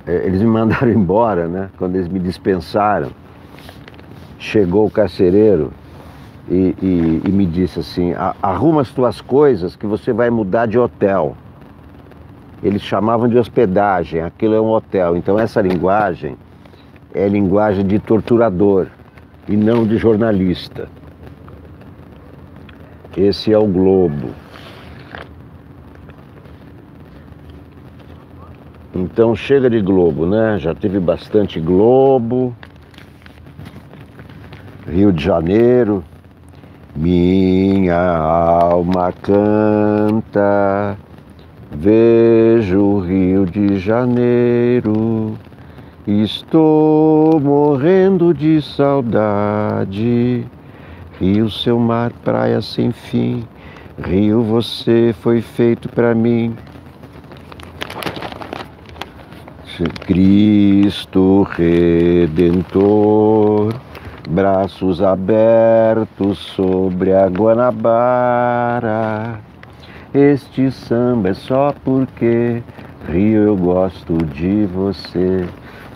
eles me mandaram embora, né? Quando eles me dispensaram, chegou o carcereiro e me disse assim: arruma as tuas coisas que você vai mudar de hotel. Eles chamavam de hospedagem, aquilo é um hotel. Então essa linguagem é linguagem de torturador e não de jornalista. Esse é o Globo. Então chega de Globo, né? Já teve bastante Globo. Rio de Janeiro. Minha alma canta, Vejo o Rio de Janeiro, estou morrendo de saudade. Rio, seu mar, praia sem fim, Rio, você foi feito pra mim. Cristo Redentor, braços abertos sobre a Guanabara. Este samba é só porque, Rio, eu gosto de você.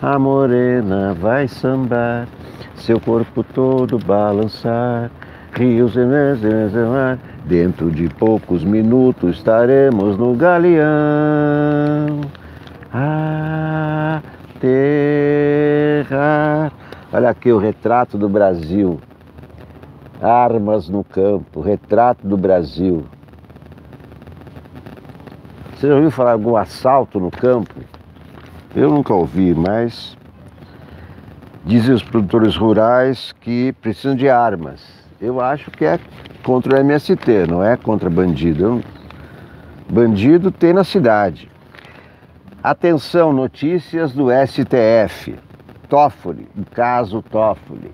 A morena vai sambar, seu corpo todo balançar. Rio, dentro de poucos minutos estaremos no Galeão. A terra. Olha aqui o retrato do Brasil. Armas no campo, retrato do Brasil. Você já ouviu falar de algum assalto no campo? Eu nunca ouvi, mas dizem os produtores rurais que precisam de armas. Eu acho que é contra o MST, não é contra bandido. Bandido tem na cidade. Atenção, notícias do STF. Toffoli, o caso Toffoli.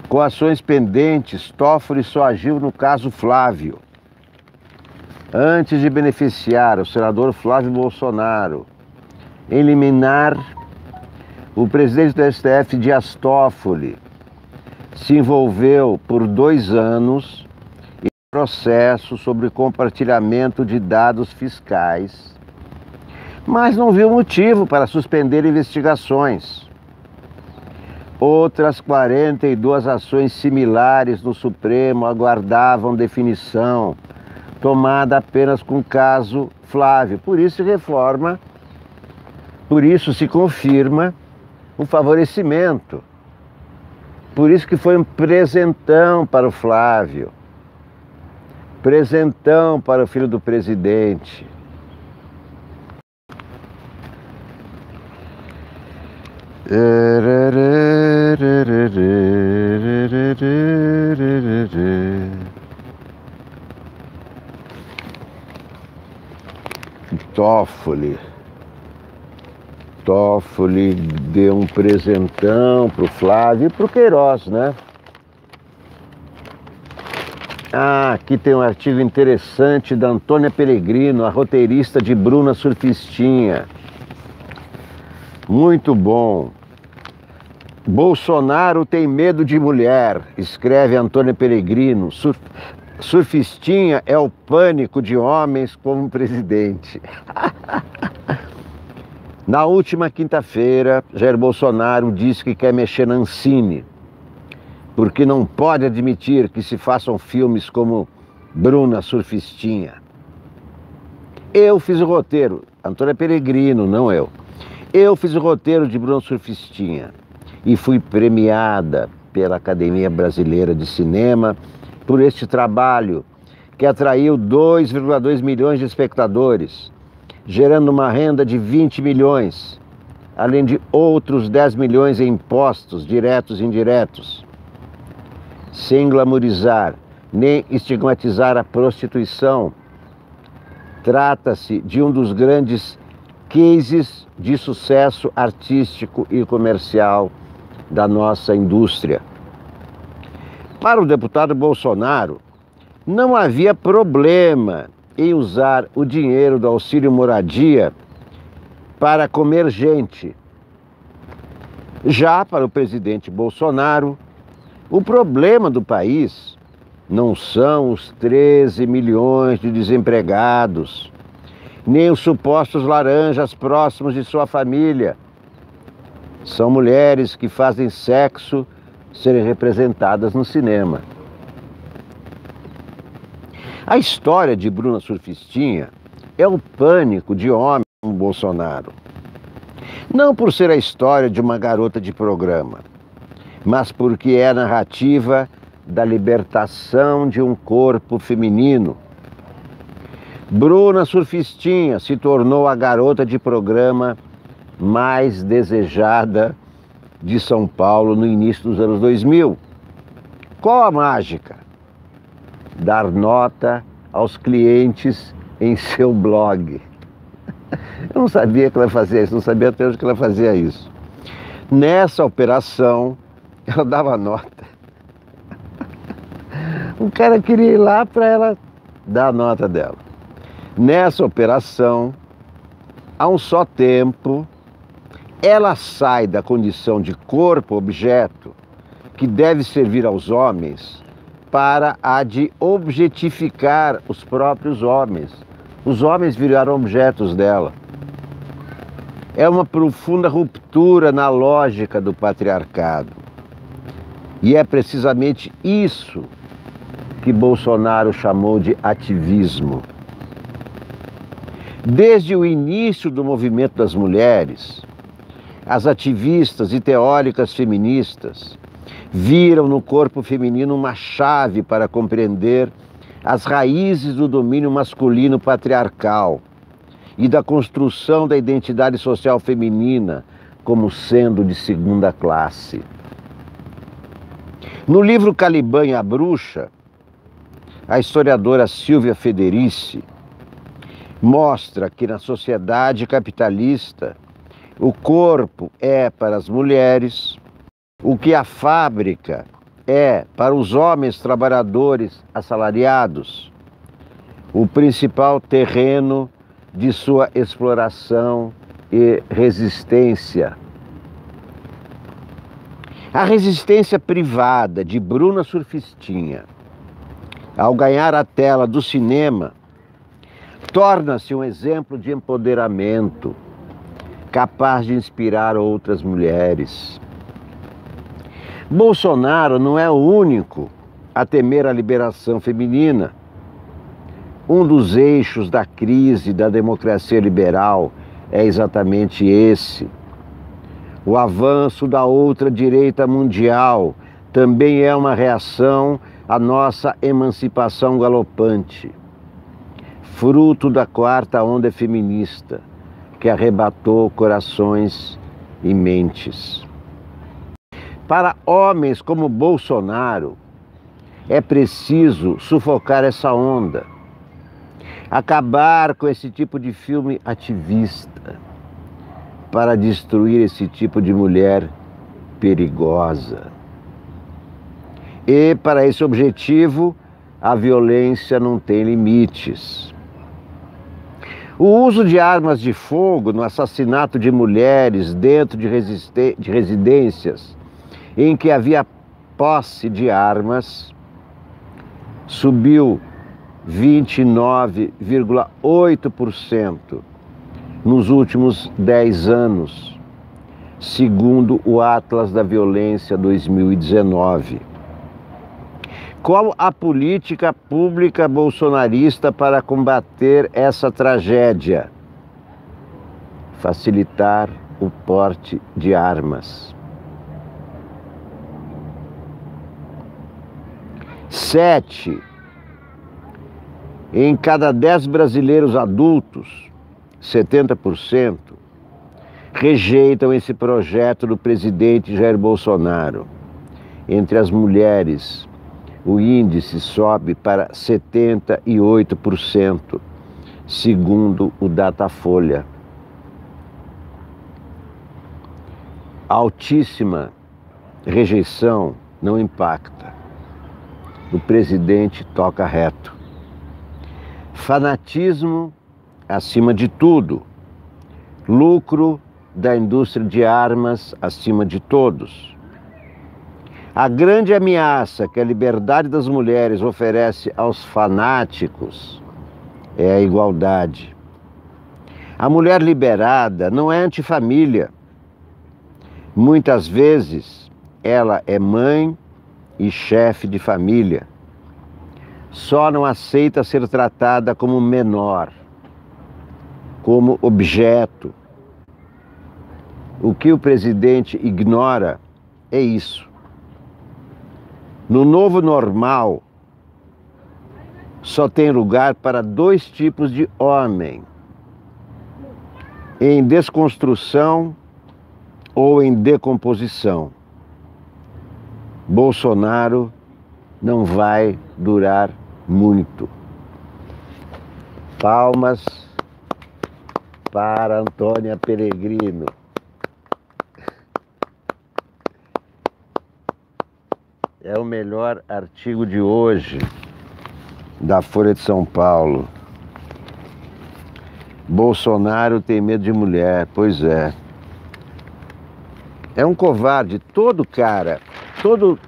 Com ações pendentes, Toffoli só agiu no caso Flávio. Antes de beneficiar o senador Flávio Bolsonaro em liminar, o presidente do STF, Dias Toffoli, se envolveu por 2 anos em processo sobre compartilhamento de dados fiscais, mas não viu motivo para suspender investigações. Outras 42 ações similares no Supremo aguardavam definição, tomada apenas com o caso Flávio. Por isso se confirma o favorecimento. Por isso que foi um presentão para o Flávio. Presentão para o filho do presidente. Toffoli deu um presentão pro Flávio e pro Queiroz, né? Ah, aqui tem um artigo interessante da Antônia Peregrino, a roteirista de Bruna Surfistinha. Muito bom. Bolsonaro tem medo de mulher, escreve Antônia Peregrino. Surfistinha é o pânico de homens como presidente. Na última quinta-feira, Jair Bolsonaro disse que quer mexer na Ancine, porque não pode admitir que se façam filmes como Bruna Surfistinha. Eu fiz o roteiro, Antônia Peregrino, não eu. Eu fiz o roteiro de Bruna Surfistinha e fui premiada pela Academia Brasileira de Cinema por este trabalho que atraiu 2,2 milhões de espectadores, gerando uma renda de 20 milhões, além de outros 10 milhões em impostos diretos e indiretos. Sem glamorizar nem estigmatizar a prostituição, trata-se de um dos grandes cases de sucesso artístico e comercial da nossa indústria. Para o deputado Bolsonaro, não havia problema em usar o dinheiro do auxílio moradia para comer gente. Já para o presidente Bolsonaro, o problema do país não são os 13 milhões de desempregados, nem os supostos laranjas próximos de sua família. São mulheres que fazem sexo serem representadas no cinema. A história de Bruna Surfistinha é o pânico de homem como Bolsonaro. Não por ser a história de uma garota de programa, mas porque é a narrativa da libertação de um corpo feminino. Bruna Surfistinha se tornou a garota de programa mais desejada de São Paulo no início dos anos 2000. Qual a mágica? Dar nota aos clientes em seu blog. Eu não sabia que ela fazia isso, não sabia até hoje que ela fazia isso. Nessa operação, ela dava nota. O cara queria ir lá para ela dar a nota dela. Nessa operação, a um só tempo, ela sai da condição de corpo-objeto, que deve servir aos homens, para a de objetificar os próprios homens. Os homens viraram objetos dela. É uma profunda ruptura na lógica do patriarcado. E é precisamente isso que Bolsonaro chamou de ativismo. Desde o início do movimento das mulheres, as ativistas e teóricas feministas viram no corpo feminino uma chave para compreender as raízes do domínio masculino patriarcal e da construção da identidade social feminina como sendo de segunda classe. No livro Caliban e a Bruxa, a historiadora Silvia Federici mostra que na sociedade capitalista o corpo é para as mulheres o que a fábrica é para os homens trabalhadores assalariados, o principal terreno de sua exploração e resistência. A resistência privada de Bruna Surfistinha, ao ganhar a tela do cinema, torna-se um exemplo de empoderamento, capaz de inspirar outras mulheres. Bolsonaro não é o único a temer a liberação feminina. Um dos eixos da crise da democracia liberal é exatamente esse. O avanço da ultradireita mundial também é uma reação à nossa emancipação galopante, fruto da quarta onda feminista, que arrebatou corações e mentes. Para homens como Bolsonaro, é preciso sufocar essa onda, acabar com esse tipo de filme ativista, para destruir esse tipo de mulher perigosa. E para esse objetivo, a violência não tem limites. O uso de armas de fogo no assassinato de mulheres dentro de residências em que havia posse de armas subiu 29,8% nos últimos 10 anos, segundo o Atlas da Violência 2019. Qual a política pública bolsonarista para combater essa tragédia? Facilitar o porte de armas. 7 em cada 10 brasileiros adultos, 70%, rejeitam esse projeto do presidente Jair Bolsonaro. Entre as mulheres, o índice sobe para 78%, segundo o Datafolha. Altíssima rejeição não impacta. O presidente toca reto. Fanatismo acima de tudo. Lucro da indústria de armas acima de todos. A grande ameaça que a liberdade das mulheres oferece aos fanáticos é a igualdade. A mulher liberada não é antifamília. Muitas vezes ela é mãe e chefe de família. Só não aceita ser tratada como menor, como objeto. O que o presidente ignora é isso. No novo normal, só tem lugar para 2 tipos de homem: em desconstrução ou em decomposição. Bolsonaro não vai durar muito. Palmas para Antônia Peregrino. É o melhor artigo de hoje da Folha de São Paulo. Bolsonaro tem medo de mulher. Pois é. É um covarde. Todo cara,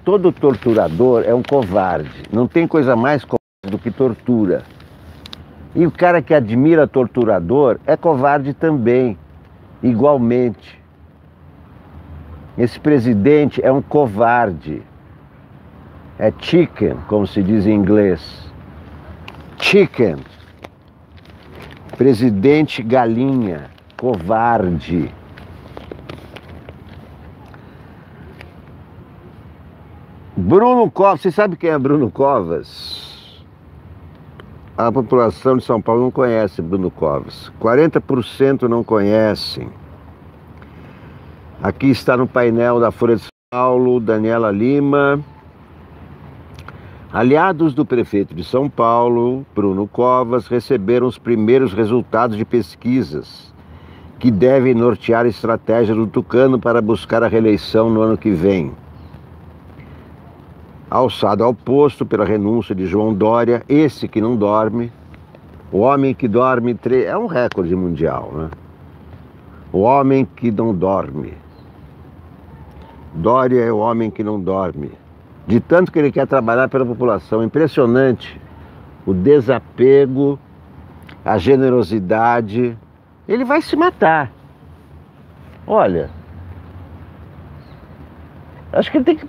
todo torturador é um covarde. Não tem coisa mais covarde do que tortura. E o cara que admira torturador é covarde também, igualmente. Esse presidente é um covarde. É chicken, como se diz em inglês. Chicken. Presidente galinha, covarde. Bruno Covas, você sabe quem é Bruno Covas? A população de São Paulo não conhece Bruno Covas. 40% não conhecem. Aqui está no painel da Folha de São Paulo, Daniela Lima. Aliados do prefeito de São Paulo, Bruno Covas, receberam os primeiros resultados de pesquisas que devem nortear a estratégia do Tucano para buscar a reeleição no ano que vem. Alçado ao posto pela renúncia de João Dória, esse que não dorme, o homem que dorme, é um recorde mundial, né? O homem que não dorme. Dória é o homem que não dorme. De tanto que ele quer trabalhar pela população. Impressionante o desapego, a generosidade. Ele vai se matar. Olha, acho que ele tem que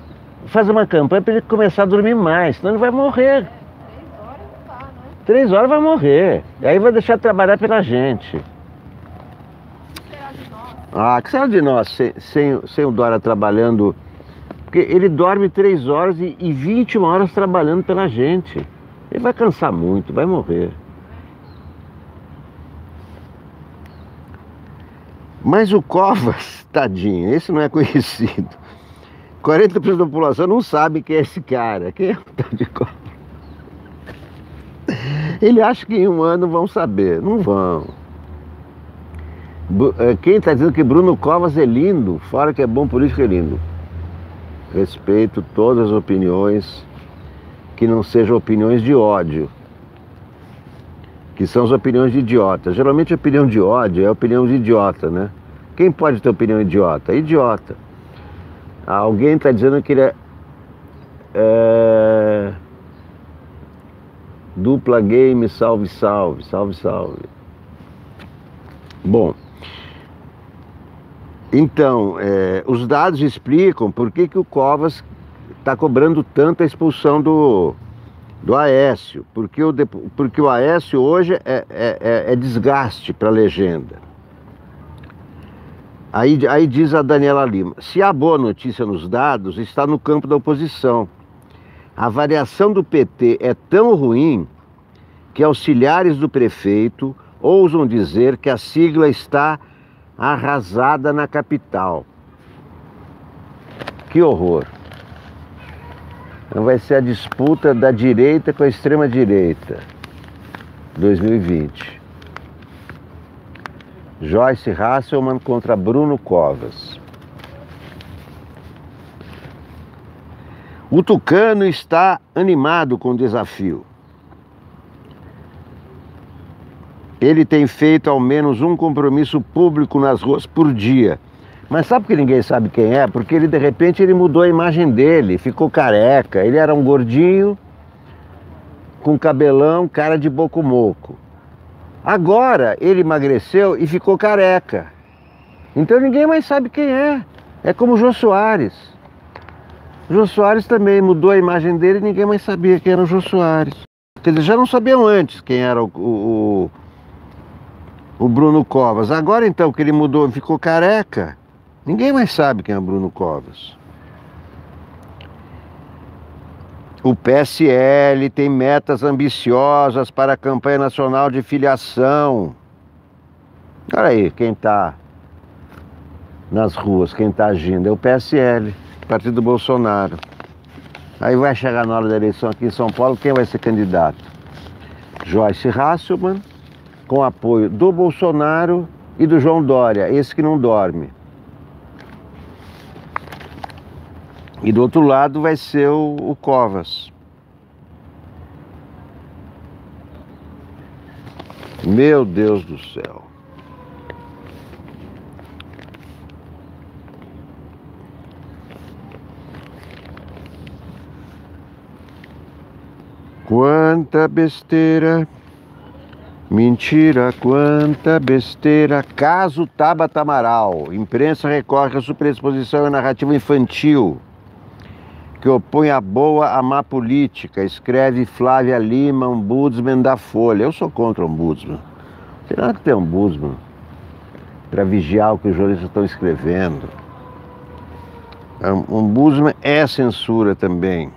fazer uma campanha para ele começar a dormir mais, senão ele vai morrer. 3 horas não dá, né? 3 horas vai morrer. E aí vai deixar de trabalhar pela gente. O que será de nós? Ah, que será de nós sem o Dória trabalhando? Porque ele dorme 3 horas e 21 horas trabalhando pela gente. Ele vai cansar muito, vai morrer. Mas o Covas, tadinho, esse não é conhecido. 40% da população não sabe quem é esse cara. Quem é o tal de Covas? Ele acha que em um ano vão saber. Não vão. Quem está dizendo que Bruno Covas é lindo, fala que é bom político, é lindo. Respeito todas as opiniões, que não sejam opiniões de ódio, que são as opiniões de idiota. Geralmente a opinião de ódio é a opinião de idiota, né? Quem pode ter opinião idiota? Idiota. Alguém está dizendo que ele é dupla game, salve, salve, salve, salve. Bom, então, os dados explicam por que o Covas está cobrando tanto a expulsão do Aécio. Porque o Aécio hoje é desgaste para a legenda. Aí diz a Daniela Lima, se há boa notícia nos dados, está no campo da oposição. A variação do PT é tão ruim que auxiliares do prefeito ousam dizer que a sigla está arrasada na capital. Que horror. Então vai ser a disputa da direita com a extrema-direita, 2020. Joyce Hasselmann contra Bruno Covas. O Tucano está animado com o desafio. Ele tem feito ao menos um compromisso público nas ruas por dia. Mas sabe por que ninguém sabe quem é? Porque ele, de repente, ele mudou a imagem dele, ficou careca. Ele era um gordinho, com cabelão, cara de boco-moco. Agora ele emagreceu e ficou careca. Então ninguém mais sabe quem é. É como o Jô Soares. O Jô Soares também mudou a imagem dele e ninguém mais sabia quem era o Jô Soares. Quer dizer, já não sabiam antes quem era o Bruno Covas. Agora então que ele mudou e ficou careca, ninguém mais sabe quem é o Bruno Covas. O PSL tem metas ambiciosas para a campanha nacional de filiação. Olha aí, quem está nas ruas, quem está agindo, é o PSL, Partido do Bolsonaro. Aí vai chegar na hora da eleição aqui em São Paulo, quem vai ser candidato? Joyce Hasselmann com apoio do Bolsonaro e do João Dória, esse que não dorme. E do outro lado vai ser o Covas. Meu Deus do céu. Quanta besteira, mentira, quanta besteira. Caso Tabata Amaral. Imprensa recorre à superexposição e narrativa infantil que opõe a boa à má política, escreve Flávia Lima, ombudsman da Folha. Eu sou contra o ombudsman. Tem nada que ter ombudsman para vigiar o que os jornalistas estão escrevendo. Ombudsman é censura também.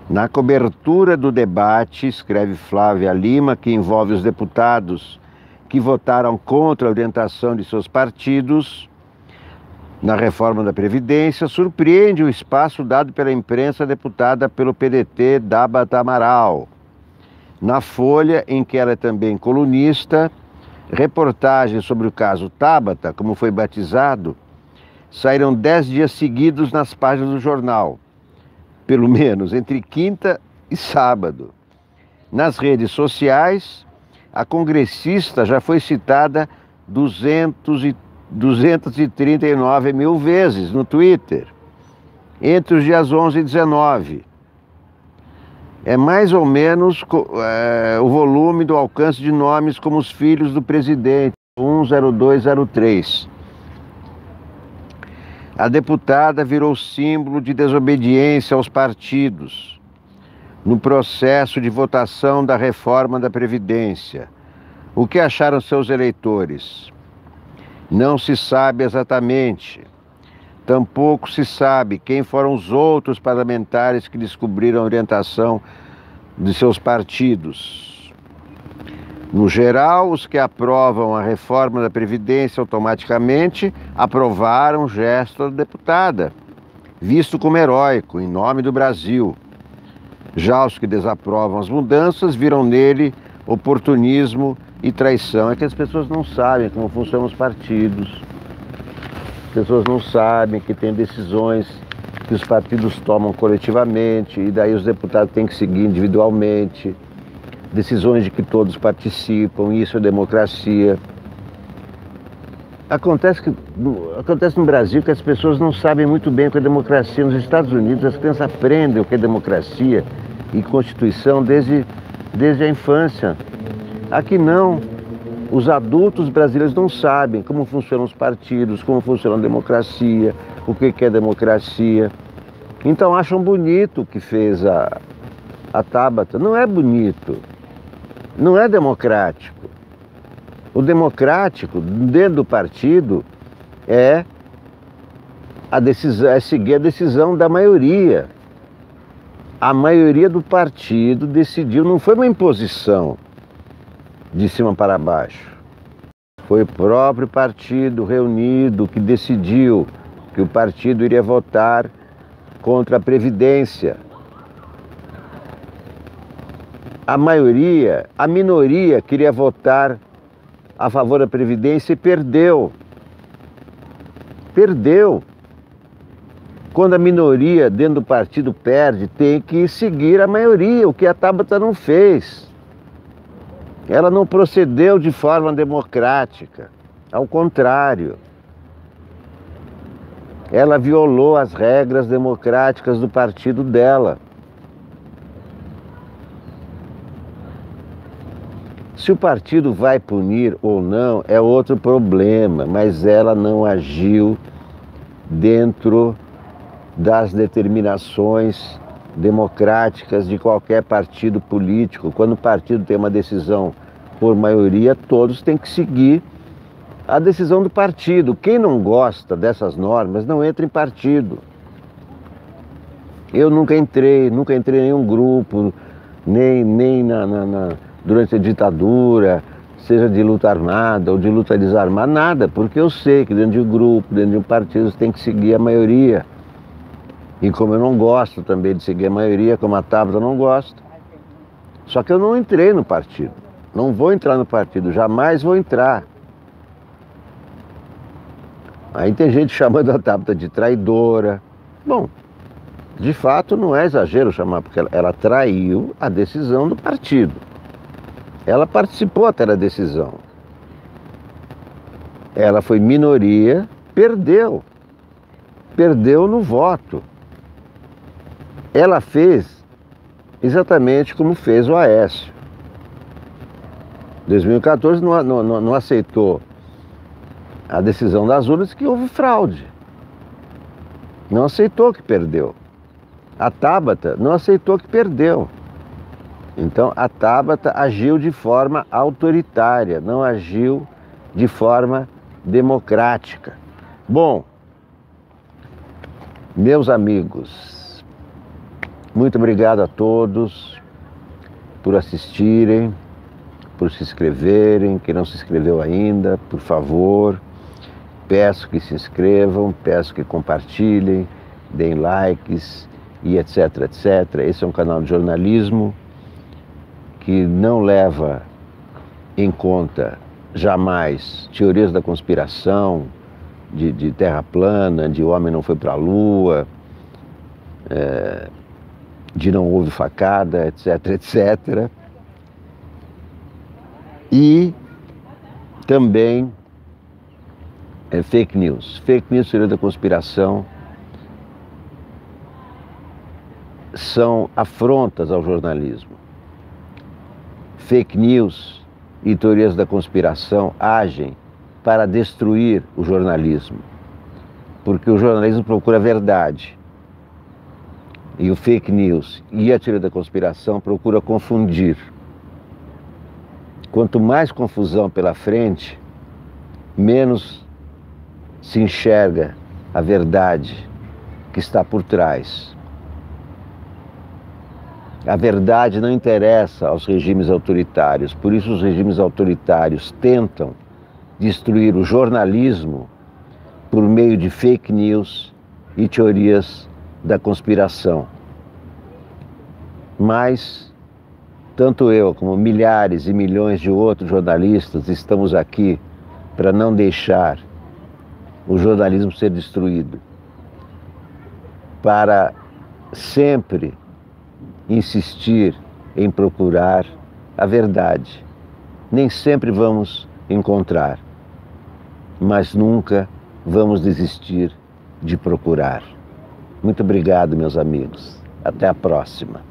Na cobertura do debate, escreve Flávia Lima, que envolve os deputados que votaram contra a orientação de seus partidos na reforma da Previdência, surpreende o espaço dado pela imprensa deputada pelo PDT, Tabata Amaral. Na Folha, em que ela é também colunista, reportagens sobre o caso Tabata, como foi batizado, saíram 10 dias seguidos nas páginas do jornal, pelo menos entre quinta e sábado. Nas redes sociais, a congressista já foi citada 239 mil vezes no Twitter, entre os dias 11 e 19. É mais ou menos o volume do alcance de nomes como os filhos do presidente, 10203. A deputada virou símbolo de desobediência aos partidos no processo de votação da reforma da Previdência. O que acharam seus eleitores? Não se sabe exatamente. Tampouco se sabe quem foram os outros parlamentares que descobriram a orientação de seus partidos. No geral, os que aprovam a reforma da Previdência automaticamente aprovaram o gesto da deputada, visto como heróico, em nome do Brasil. Já os que desaprovam as mudanças viram nele oportunismo e traição. É que as pessoas não sabem como funcionam os partidos. As pessoas não sabem que tem decisões que os partidos tomam coletivamente e daí os deputados têm que seguir individualmente. Decisões de que todos participam, isso é democracia. Acontece no Brasil que as pessoas não sabem muito bem o que é democracia. Nos Estados Unidos as crianças aprendem o que é democracia e Constituição desde a infância. Aqui não. Os adultos brasileiros não sabem como funcionam os partidos, como funciona a democracia, o que é democracia. Então acham bonito o que fez a Tabata. Não é bonito. Não é democrático. O democrático, dentro do partido, é seguir a decisão da maioria. A maioria do partido decidiu, não foi uma imposição de cima para baixo. Foi o próprio partido reunido que decidiu que o partido iria votar contra a Previdência. A minoria queria votar a favor da Previdência e perdeu. Perdeu. Quando a minoria dentro do partido perde, tem que seguir a maioria, o que a Tabata não fez. Ela não procedeu de forma democrática, ao contrário. Ela violou as regras democráticas do partido dela. Se o partido vai punir ou não é outro problema, mas ela não agiu dentro das determinações democráticas de qualquer partido político. Quando o partido tem uma decisão por maioria, todos têm que seguir a decisão do partido. Quem não gosta dessas normas não entra em partido. Eu nunca entrei em nenhum grupo, nem durante a ditadura, seja de luta armada ou de luta desarmada, nada, porque eu sei que dentro de um grupo, dentro de um partido, você tem que seguir a maioria. E como eu não gosto também de seguir a maioria, como a Tabata não gosta, só que eu não entrei no partido. não vou entrar no partido, jamais vou entrar. Aí tem gente chamando a Tabata de traidora. Bom, de fato não é exagero chamar, porque ela traiu a decisão do partido. Ela participou até da decisão. Ela foi minoria, perdeu. Perdeu no voto. Ela fez exatamente como fez o Aécio. Em 2014 não aceitou a decisão das urnas, que houve fraude. Não aceitou que perdeu. A Tabata não aceitou que perdeu. Então a Tabata agiu de forma autoritária, não agiu de forma democrática. Bom, meus amigos, muito obrigado a todos por assistirem, por se inscreverem. Quem não se inscreveu ainda, por favor, peço que se inscrevam, peço que compartilhem, deem likes e etc, etc. Esse é um canal de jornalismo que não leva em conta jamais teorias da conspiração, de terra plana, de o homem não foi para a lua, de não houve facada, etc, etc. E também fake news. Fake news, teoria da conspiração, são afrontas ao jornalismo. Fake news e teorias da conspiração agem para destruir o jornalismo, porque o jornalismo procura a verdade e o fake news e a teoria da conspiração procura confundir. Quanto mais confusão pela frente, menos se enxerga a verdade que está por trás. A verdade não interessa aos regimes autoritários, por isso os regimes autoritários tentam destruir o jornalismo por meio de fake news e teorias da conspiração. Mas tanto eu como milhares e milhões de outros jornalistas estamos aqui para não deixar o jornalismo ser destruído, para sempre insistir em procurar a verdade. Nem sempre vamos encontrar, mas nunca vamos desistir de procurar. Muito obrigado, meus amigos. Até a próxima.